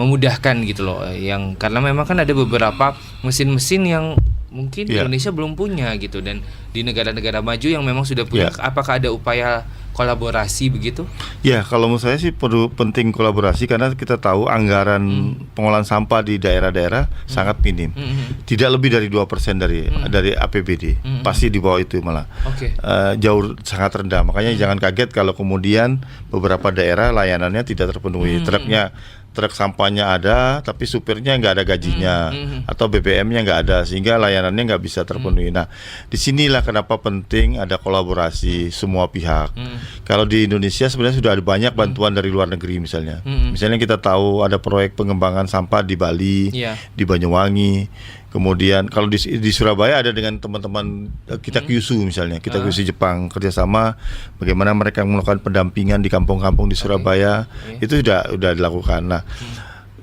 A: memudahkan gitu loh? Yang karena memang kan ada beberapa mesin-mesin yang mungkin Indonesia belum punya gitu, dan di negara-negara maju yang memang sudah punya, apakah ada upaya kolaborasi begitu? Ya, kalau menurut saya sih perlu penting kolaborasi, karena kita tahu anggaran pengolahan sampah di daerah-daerah sangat minim. Tidak lebih dari 2% dari APBD. Pasti di bawah itu malah. Jauh sangat rendah. Makanya jangan kaget kalau kemudian beberapa daerah layanannya tidak terpenuhi. Truk sampahnya ada, tapi supirnya nggak ada gajinya, atau BBM-nya nggak ada, sehingga layanannya nggak bisa terpenuhi. Nah, disinilah kenapa penting ada kolaborasi semua pihak. Kalau di Indonesia sebenarnya sudah ada banyak bantuan dari luar negeri misalnya. Misalnya kita tahu ada proyek pengembangan sampah di Bali, di Banyuwangi. Kemudian kalau di Surabaya ada dengan teman-teman kita Kyushu misalnya, kita Kyushu Jepang kerjasama bagaimana mereka melakukan pendampingan di kampung-kampung di Surabaya. Itu sudah dilakukan. Nah,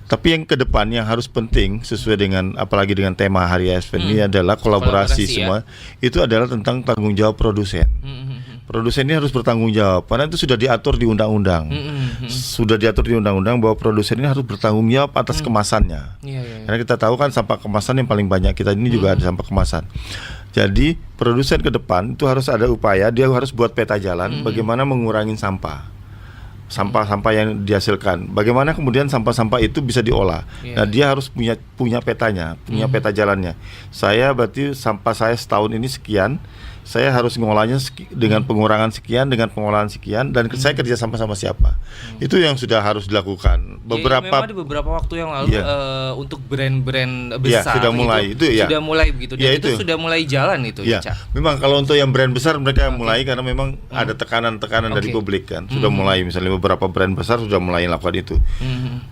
A: tapi yang ke depan yang harus penting sesuai dengan apalagi dengan tema Hari ASN ini adalah kolaborasi semua. Itu adalah tentang tanggung jawab produsen. Produsen ini harus bertanggung jawab, karena itu sudah diatur di undang-undang. Sudah diatur di undang-undang bahwa produsen ini harus bertanggung jawab atas kemasannya. Karena kita tahu kan sampah kemasan yang paling banyak kita ini juga ada sampah kemasan. Jadi produsen ke depan itu harus ada upaya, dia harus buat peta jalan bagaimana mengurangi sampah-sampah yang dihasilkan. Bagaimana kemudian sampah-sampah itu bisa diolah. Nah, dia harus punya petanya, punya peta jalannya. Saya berarti sampah saya setahun ini sekian, saya harus ngolahnya dengan pengurangan sekian, dengan pengolahan sekian, dan saya kerja sama siapa. Itu yang sudah harus dilakukan. Memang ada beberapa waktu yang lalu untuk brand-brand besar
B: sudah mulai
A: sudah mulai begitu, dan itu sudah mulai jalan itu.
B: Memang kalau untuk yang brand besar mereka mulai karena memang ada tekanan-tekanan dari publik kan. Sudah mulai, misalnya beberapa brand besar sudah mulai lakukan itu.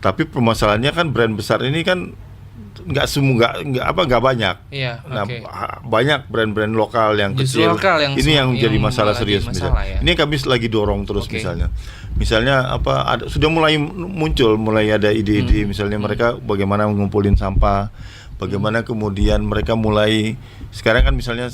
B: Tapi permasalahannya kan brand besar ini kan nggak banyak. Banyak brand-brand lokal yang kecil. Ini yang jadi masalah serius. Ini kami lagi dorong terus misalnya sudah mulai muncul, ada ide-ide misalnya mereka bagaimana mengumpulin sampah, bagaimana kemudian mereka mulai sekarang kan misalnya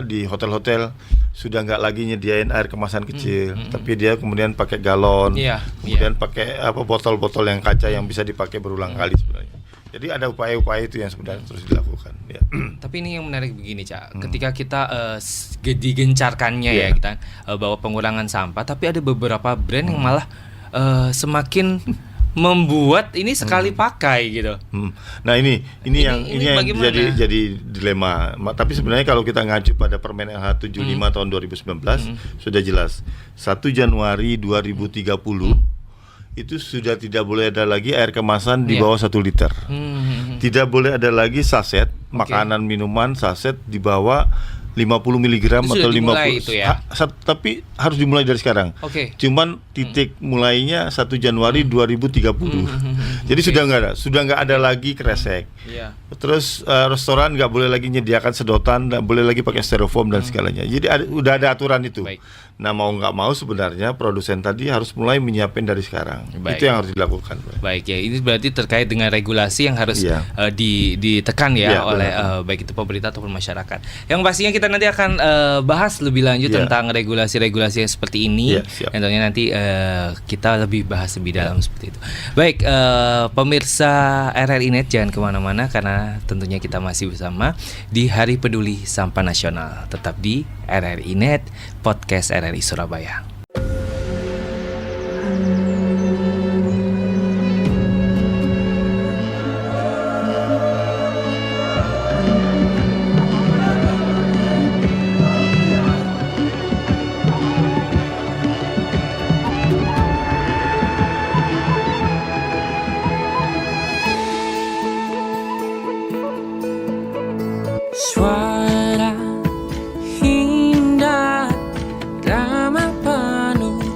B: di hotel-hotel sudah nggak lagi nyediain air kemasan kecil, tapi dia kemudian pakai galon, kemudian pakai botol-botol yang kaca yang bisa dipakai berulang kali sebenarnya. Jadi ada upaya-upaya itu yang sebenarnya terus dilakukan.
A: Tapi ini yang menarik begini, Cak. Ketika kita digencarkannya kita bahwa pengurangan sampah, tapi ada beberapa brand yang malah semakin membuat ini sekali pakai gitu.
B: Nah ini yang jadi dilema. Tapi sebenarnya kalau kita ngacu pada Permen LH 75 tahun 2019 sudah jelas 1 Januari 2030 itu sudah tidak boleh ada lagi air kemasan di bawah 1 liter. Tidak boleh ada lagi saset makanan minuman saset di bawah 50 mg atau 50
A: itu ya?
B: Tapi harus dimulai dari sekarang. Cuman titik mulainya 1 Januari 2030. Jadi sudah nggak ada lagi kresek. Terus restoran nggak boleh lagi menyediakan sedotan, nggak boleh lagi pakai styrofoam dan segalanya. Jadi udah ada aturan itu. Nah, mau nggak mau sebenarnya produsen tadi harus mulai menyiapin dari sekarang. Itu yang harus dilakukan.
A: Ini berarti terkait dengan regulasi yang harus ditekan oleh baik itu pemerintah ataupun masyarakat. Yang pastinya kita nanti akan bahas lebih lanjut tentang regulasi-regulasi yang seperti ini. Dan tentunya nanti kita lebih bahas lebih dalam seperti itu. Baik, pemirsa RRI Net, jangan kemana-mana karena tentunya kita masih bersama di Hari Peduli Sampah Nasional. Tetap di RRI Net, podcast RRI Surabaya.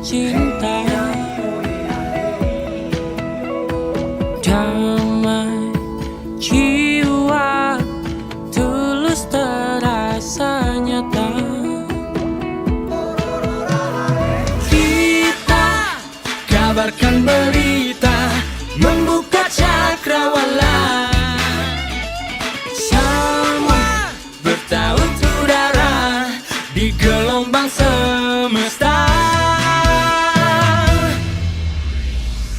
G: cinta, damai jiwa, tulus terasa nyata. Kita kabarkan berita, membuka cakrawala, semua bertaut udara di gelombang semesta.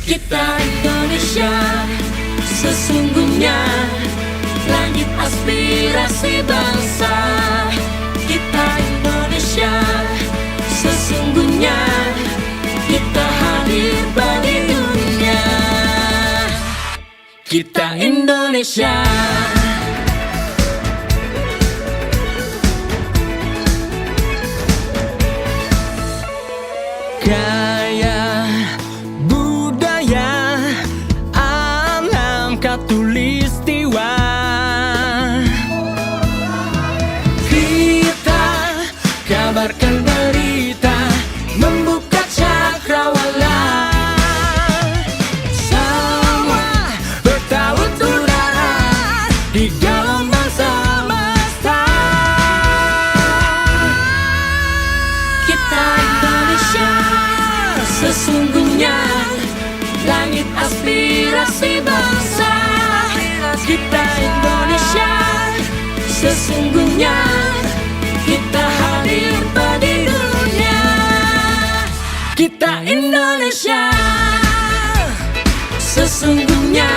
G: Kita Indonesia, sesungguhnya langit aspirasi bangsa. Kita Indonesia, sesungguhnya kita hadir bagi dunia. Kita Indonesia. Gaya budaya alam katulistiwa, kita kabarkan berita, membuka cakrawala, semua bertaut udara di gelombang semesta. Kita Indonesia, sesungguhnya langit aspirasi bangsa. Kita Indonesia, sesungguhnya kita hadir bagi dunia. Kita Indonesia, sesungguhnya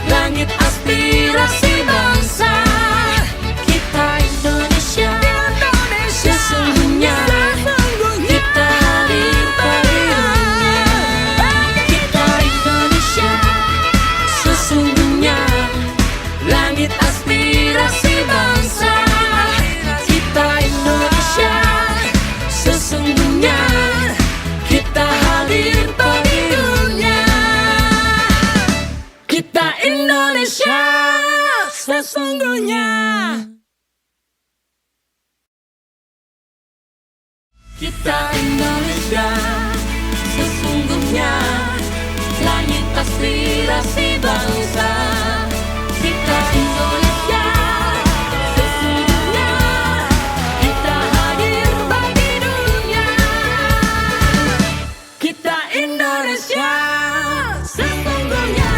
G: langit aspirasi bangsa. Kita Indonesia, sesungguhnya kita hadir bagi dunia. Kita Indonesia, sesungguhnya langit aspirasi bangsa. Kita Indonesia, sesungguhnya kita hadir bagi dunia. Kita Indonesia, sesungguhnya. Kita Indonesia, sesungguhnya langit aspirasi bangsa. Kita Indonesia, sesungguhnya kita hadir bagi dunia. Kita Indonesia, sesungguhnya.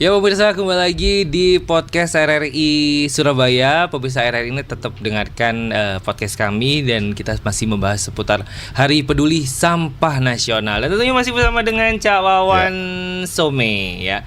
A: Ya pemirsa, kembali lagi di podcast RRI Surabaya. Pemirsa RRI ini tetap dengarkan podcast kami, dan kita masih membahas seputar Hari Peduli Sampah Nasional. Dan tentunya masih bersama dengan Cak Wawan Some ya.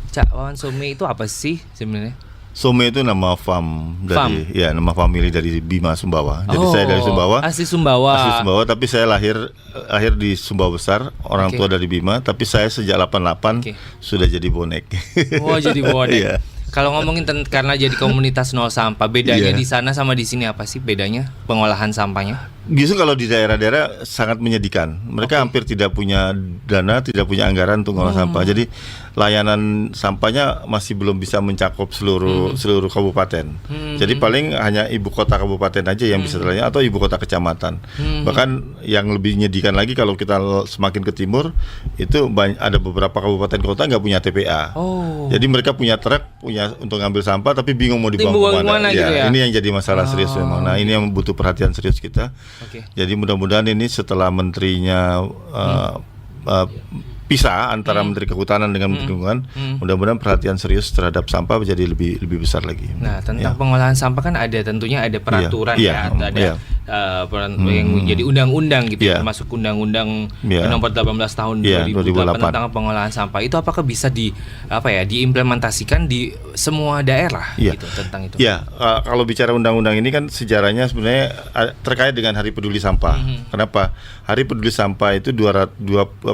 A: Cak Wawan Some itu apa sih sebenarnya?
B: Some itu nama farm dari ya, nama family dari Bima Sumbawa. Jadi saya dari Sumbawa.
A: Asli Sumbawa, tapi
B: saya lahir di Sumbawa Besar, orang tua dari Bima, tapi saya sejak 88 sudah jadi bonek.
A: Oh, jadi bonek.
B: Iya.
A: Kalau ngomongin karena jadi komunitas nol sampah, bedanya di sana sama di sini apa sih bedanya pengolahan sampahnya?
B: Justru kalau di daerah-daerah sangat menyedihkan. Mereka hampir tidak punya dana, tidak punya anggaran untuk mengolah sampah. Jadi layanan sampahnya masih belum bisa mencakup seluruh kabupaten. Jadi paling hanya ibu kota kabupaten aja yang bisa terlayani, atau ibu kota kecamatan. Bahkan yang lebih menyedihkan lagi, kalau kita semakin ke timur, itu ada beberapa kabupaten kota nggak punya TPA. Jadi mereka punya truk, punya untuk ngambil sampah, tapi bingung mau dibuang kemana.
A: Gitu ya?
B: Ini yang jadi masalah serius memang. Nah, ini yang butuh perhatian serius kita. Jadi mudah-mudahan ini setelah menterinya pisah antara Menteri Kehutanan dengan Menteri Lingkungan, mudah-mudahan perhatian serius terhadap sampah menjadi lebih besar lagi.
A: Nah, tentang pengolahan sampah kan tentunya ada peraturan ada yang menjadi undang-undang gitu, termasuk undang-undang nomor 18 tahun 2008 tentang pengolahan sampah. Itu apakah bisa diimplementasikan di semua daerah gitu tentang itu?
B: Ya, kalau bicara undang-undang ini kan sejarahnya sebenarnya terkait dengan Hari Peduli Sampah. Kenapa? Hari Peduli Sampah itu 21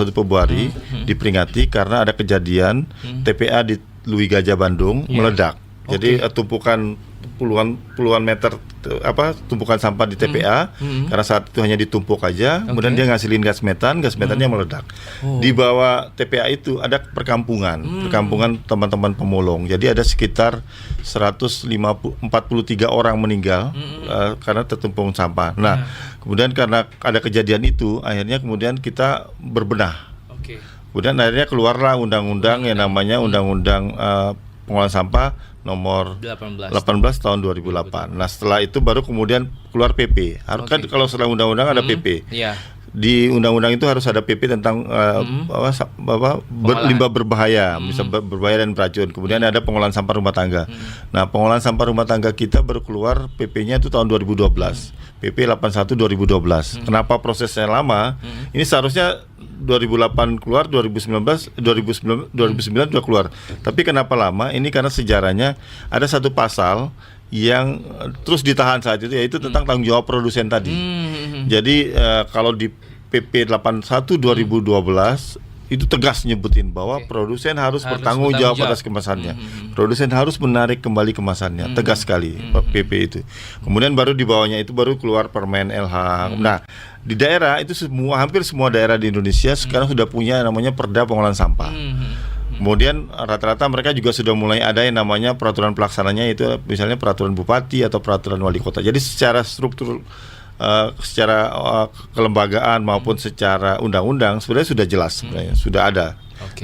B: Februari diperingati karena ada kejadian TPA di Lui Gajah Bandung meledak. Jadi tumpukan puluhan meter tumpukan sampah di TPA karena saat itu hanya ditumpuk aja, kemudian dia ngasilin gas metannya meledak. Di bawah TPA itu ada perkampungan teman-teman pemulung. Jadi ada sekitar 143 orang meninggal karena tertumpuk sampah. Nah, kemudian karena ada kejadian itu, akhirnya kemudian kita berbenah. Kemudian akhirnya keluarlah undang-undang yang namanya Undang-Undang Pengolahan Sampah nomor 18 tahun 2008. Nah, setelah itu baru kemudian keluar PP. Kan kalau setelah undang-undang ada PP. Di undang-undang itu harus ada PP tentang limbah berbahaya, bisa berbahaya dan beracun. Kemudian ada pengolahan sampah rumah tangga. Nah, pengolahan sampah rumah tangga kita baru keluar PP-nya itu tahun 2012. PP 81 2012. Kenapa prosesnya lama? Ini seharusnya 2008 keluar, 2009 sudah keluar. Tapi kenapa lama? Ini karena sejarahnya ada satu pasal yang terus ditahan saat itu, yaitu tentang tanggung jawab produsen tadi. Jadi kalau di PP 81 2012 itu tegas nyebutin bahwa produsen harus bertanggung jawab atas kemasannya. Produsen harus menarik kembali kemasannya. Tegas sekali PP itu. Kemudian baru di bawahnya itu baru keluar Permen LH. Nah, di daerah itu hampir semua daerah di Indonesia sekarang sudah punya namanya Perda Pengolahan Sampah. Kemudian rata-rata mereka juga sudah mulai ada yang namanya peraturan pelaksananya, itu misalnya peraturan bupati atau peraturan wali kota. Jadi secara struktur, secara kelembagaan maupun secara undang-undang sebenarnya sudah jelas, sebenarnya sudah ada.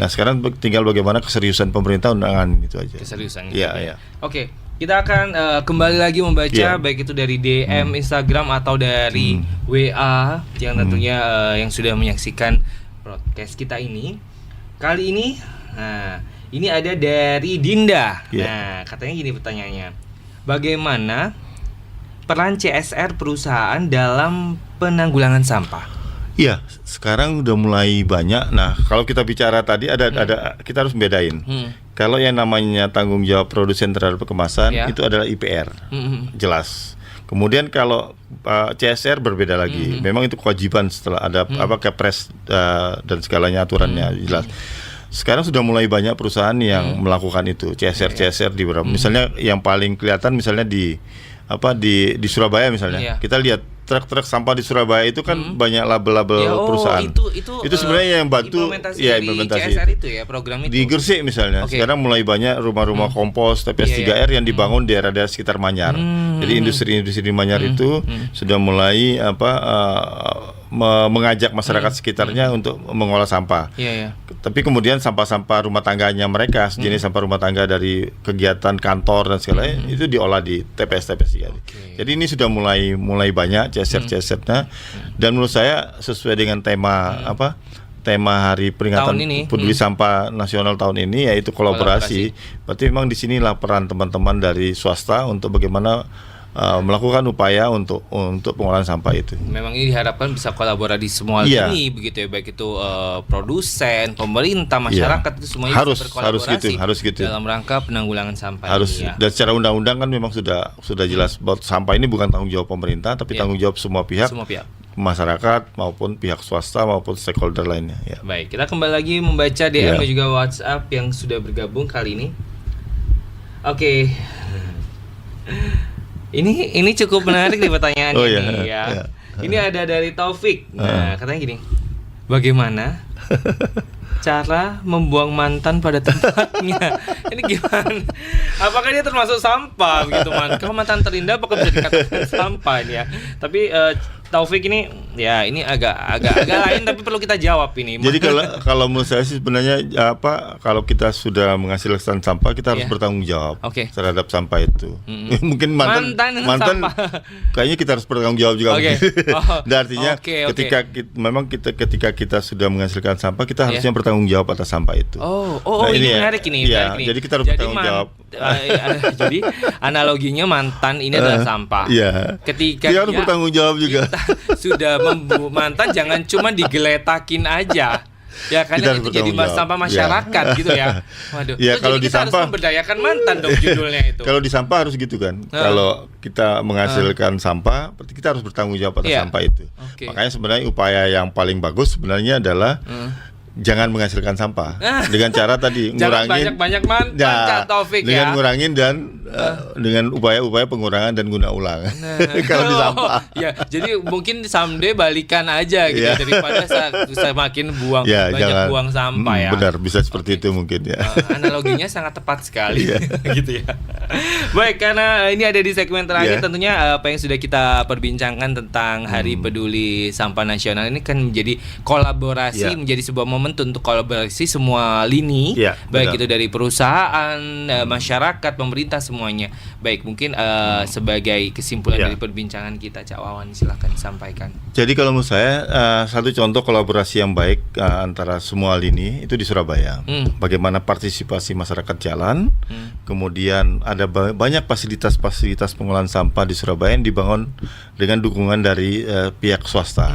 B: Nah, sekarang tinggal bagaimana keseriusan pemerintah undangan itu aja.
A: Keseriusan.
B: Iya.
A: Oke, kita akan kembali lagi membaca baik itu dari DM Instagram atau dari WA yang tentunya yang sudah menyaksikan podcast kita ini. Kali ini, ini ada dari Dinda. Nah, katanya gini pertanyaannya. Bagaimana peran CSR perusahaan dalam penanggulangan sampah?
B: Iya, sekarang udah mulai banyak. Nah, kalau kita bicara tadi ada kita harus bedain. Kalau yang namanya tanggung jawab produsen terhadap kemasan itu adalah IPR, jelas. Kemudian kalau CSR berbeda lagi. Memang itu kewajiban setelah ada Kepres dan segalanya aturannya jelas. Sekarang sudah mulai banyak perusahaan yang melakukan itu CSR di beberapa. Misalnya yang paling kelihatan misalnya di Surabaya misalnya. Kita lihat truk-truk sampah di Surabaya itu kan banyak label-label perusahaan. Itu sebenarnya yang bantu implementasi
A: CSR itu ya, program itu.
B: Di Gresik misalnya. Sekarang mulai banyak rumah-rumah kompos TPS 3R yang dibangun di daerah sekitar Manyar. Jadi industri-industri di Manyar itu sudah mulai mengajak masyarakat sekitarnya untuk mengolah sampah. Tapi kemudian sampah-sampah rumah tangganya mereka, sejenis sampah rumah tangga dari kegiatan kantor dan segalanya itu diolah di TPS-TPS. Jadi ini sudah mulai banyak CSR-CSR-nya, dan menurut saya sesuai dengan tema tema hari peringatan peduli sampah nasional tahun ini, yaitu kolaborasi. Berarti memang di sinilah peran teman-teman dari swasta untuk bagaimana melakukan upaya untuk pengolahan sampah itu. Memang
A: ini diharapkan bisa kolaborasi semua ini begitu ya, baik itu produsen, pemerintah, masyarakat itu semuanya berkolaborasi harus gitu dalam rangka penanggulangan sampah ini ya.
B: Dan secara undang-undang kan memang sudah jelas bahwa sampah ini bukan tanggung jawab pemerintah, tapi tanggung jawab semua pihak. Masyarakat maupun pihak swasta maupun stakeholder lainnya ya.
A: Baik, kita kembali lagi membaca DM dan juga WhatsApp yang sudah bergabung kali ini. Oke. Ini cukup menarik nih pertanyaannya ya. Ini ada dari Taufik. Nah, katanya gini. Bagaimana cara membuang mantan pada tempatnya? Ini gimana? Apakah dia termasuk sampah begitu, Kalau mantan terindah apakah bisa dikatakan sampah ini ya? Tapi Taufik ini ya ini agak lain, tapi perlu kita jawab ini.
B: Jadi kalau menurut saya sih sebenarnya kalau kita sudah menghasilkan sampah, kita harus bertanggung jawab terhadap sampah itu. Mungkin mantan kayaknya kita harus bertanggung jawab juga. Artinya ketika kita sudah menghasilkan sampah, kita harusnya bertanggung jawab atas sampah itu.
A: Ini menarik ini.
B: Jadi kita harus bertanggung jawab.
A: Jadi analoginya mantan ini adalah sampah. Ketika
B: dia harus bertanggung jawab juga.
A: Sudah mantan jangan cuma digeletakin aja. Ya kan itu jadi sampah masyarakat gitu ya. Waduh.
B: Ya, kalau di
A: kita
B: sampah
A: harus memberdayakan mantan dong judulnya itu.
B: Kalau di sampah harus gitu kan. Kalau kita menghasilkan sampah, berarti kita harus bertanggung jawab atas sampah itu. Makanya sebenarnya upaya yang paling bagus sebenarnya adalah jangan menghasilkan sampah dengan cara tadi
A: Jangan
B: ngurangin
A: banyak-banyak manfaat Kak Taufik
B: dengan ngurangin dan dengan upaya-upaya pengurangan dan guna ulang kalau di sampah.
A: Ya, jadi mungkin someday balikan aja gitu daripada semakin buang sampah ya.
B: Benar, bisa seperti itu mungkin ya.
A: Analoginya sangat tepat sekali gitu ya. Baik, karena ini ada di segmen terakhir tentunya apa yang sudah kita perbincangkan tentang Hari Peduli Sampah Nasional ini kan menjadi kolaborasi, menjadi sebuah momentum untuk kolaborasi semua lini, baik itu dari perusahaan, masyarakat, pemerintah, semuanya. Baik, mungkin sebagai kesimpulan dari perbincangan kita, Cak Wawan, silakan disampaikan.
B: Jadi kalau menurut saya satu contoh kolaborasi yang baik antara semua lini itu di Surabaya. Bagaimana partisipasi masyarakat jalan, kemudian ada banyak fasilitas-fasilitas pengolahan sampah di Surabaya yang dibangun dengan dukungan dari pihak swasta.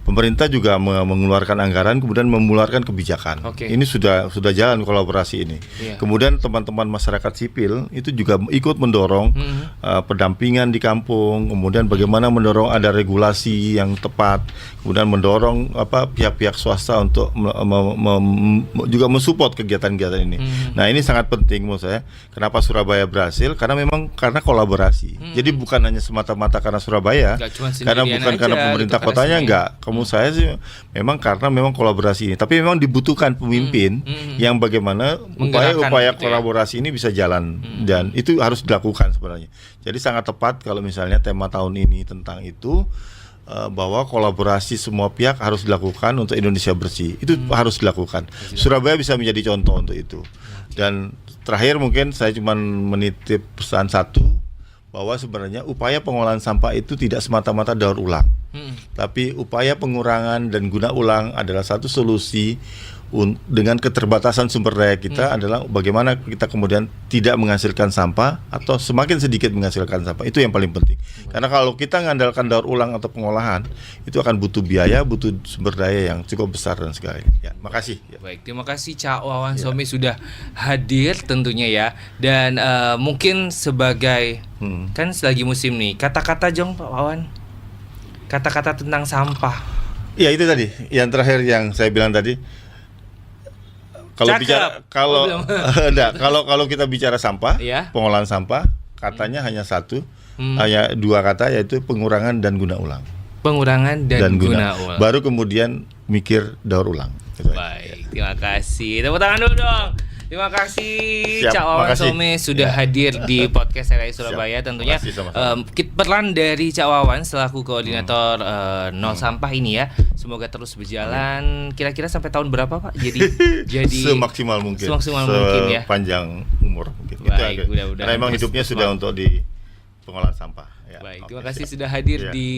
B: Pemerintah juga mengeluarkan anggaran, kemudian mengeluarkan kebijakan. Ini sudah jalan kolaborasi ini. Kemudian teman-teman masyarakat sipil itu juga ikut mendorong pendampingan di kampung, kemudian bagaimana mendorong ada regulasi yang tepat, kemudian mendorong pihak-pihak swasta untuk juga mensupport kegiatan-kegiatan ini. Nah, ini sangat penting menurut saya. Kenapa Surabaya berhasil? Karena kolaborasi. Jadi bukan hanya semata-mata karena Surabaya, karena bukan karena pemerintah kotanya, enggak. Kamu saya sih memang karena kolaborasi ini. Tapi memang dibutuhkan pemimpin yang bagaimana upaya kolaborasi ini bisa jalan, dan itu harus dilakukan sebenarnya. Jadi sangat tepat kalau misalnya tema tahun ini tentang itu, bahwa kolaborasi semua pihak harus dilakukan untuk Indonesia bersih. Itu harus dilakukan. Surabaya bisa menjadi contoh untuk itu. Dan terakhir mungkin saya cuma menitip pesan satu, bahwa sebenarnya upaya pengolahan sampah itu tidak semata-mata daur ulang, tapi upaya pengurangan dan guna ulang adalah satu solusi. Dengan keterbatasan sumber daya kita adalah bagaimana kita kemudian tidak menghasilkan sampah atau semakin sedikit menghasilkan sampah. Itu yang paling penting. Karena kalau kita mengandalkan daur ulang atau pengolahan, itu akan butuh biaya, butuh sumber daya yang cukup besar dan sebagainya. Ya, makasih.
A: Baik, terima kasih Cak Wawan Somi sudah hadir tentunya ya. Dan mungkin sebagai kan selagi musim nih, kata-kata Jong Pak Wawan, kata-kata tentang sampah. Ya, itu tadi yang terakhir yang saya bilang tadi.
B: Kalau kita bicara sampah, pengolahan sampah, katanya hanya satu, hanya dua kata, yaitu pengurangan dan guna ulang.
A: Pengurangan dan guna ulang.
B: Baru kemudian mikir daur ulang.
A: Baik, terima kasih. Tepuk tangan dulu dong. Terima kasih Cak Wawan Somi sudah hadir di podcast RRI Surabaya. Tentunya peran dari Cak Wawan selaku koordinator Nol Sampah ini ya, semoga terus berjalan. Kira-kira sampai tahun berapa Pak? Jadi
B: semaksimal mungkin ya. Sepanjang umur mungkin.
A: Baik, mudah-mudahan.
B: Karena memang hidupnya sudah untuk di pengolahan sampah.
A: Baik, terima kasih sudah hadir di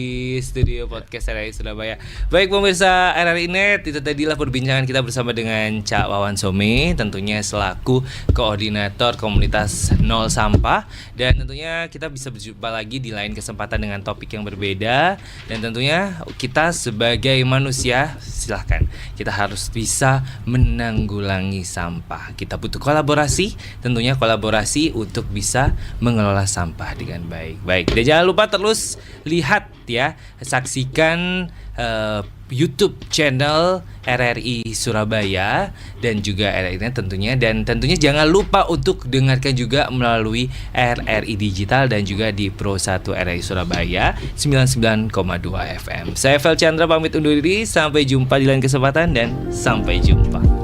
A: studio podcast RRI Surabaya. Baik pemirsa RRI Net, itu tadilah perbincangan kita bersama dengan Cak Wawan Somi, tentunya selaku koordinator komunitas Nol Sampah. Dan tentunya kita bisa berjumpa lagi di lain kesempatan dengan topik yang berbeda. Dan tentunya kita sebagai manusia, silahkan, kita harus bisa menanggulangi sampah. Kita butuh kolaborasi, tentunya kolaborasi untuk bisa mengelola sampah dengan baik. Baik, dan jangan lupa terus lihat ya, saksikan YouTube channel RRI Surabaya dan juga RRI Net tentunya, dan tentunya jangan lupa untuk dengarkan juga melalui RRI Digital dan juga di Pro 1 RRI Surabaya 99,2 FM. Saya Fel Chandra pamit undur diri, sampai jumpa di lain kesempatan dan sampai jumpa.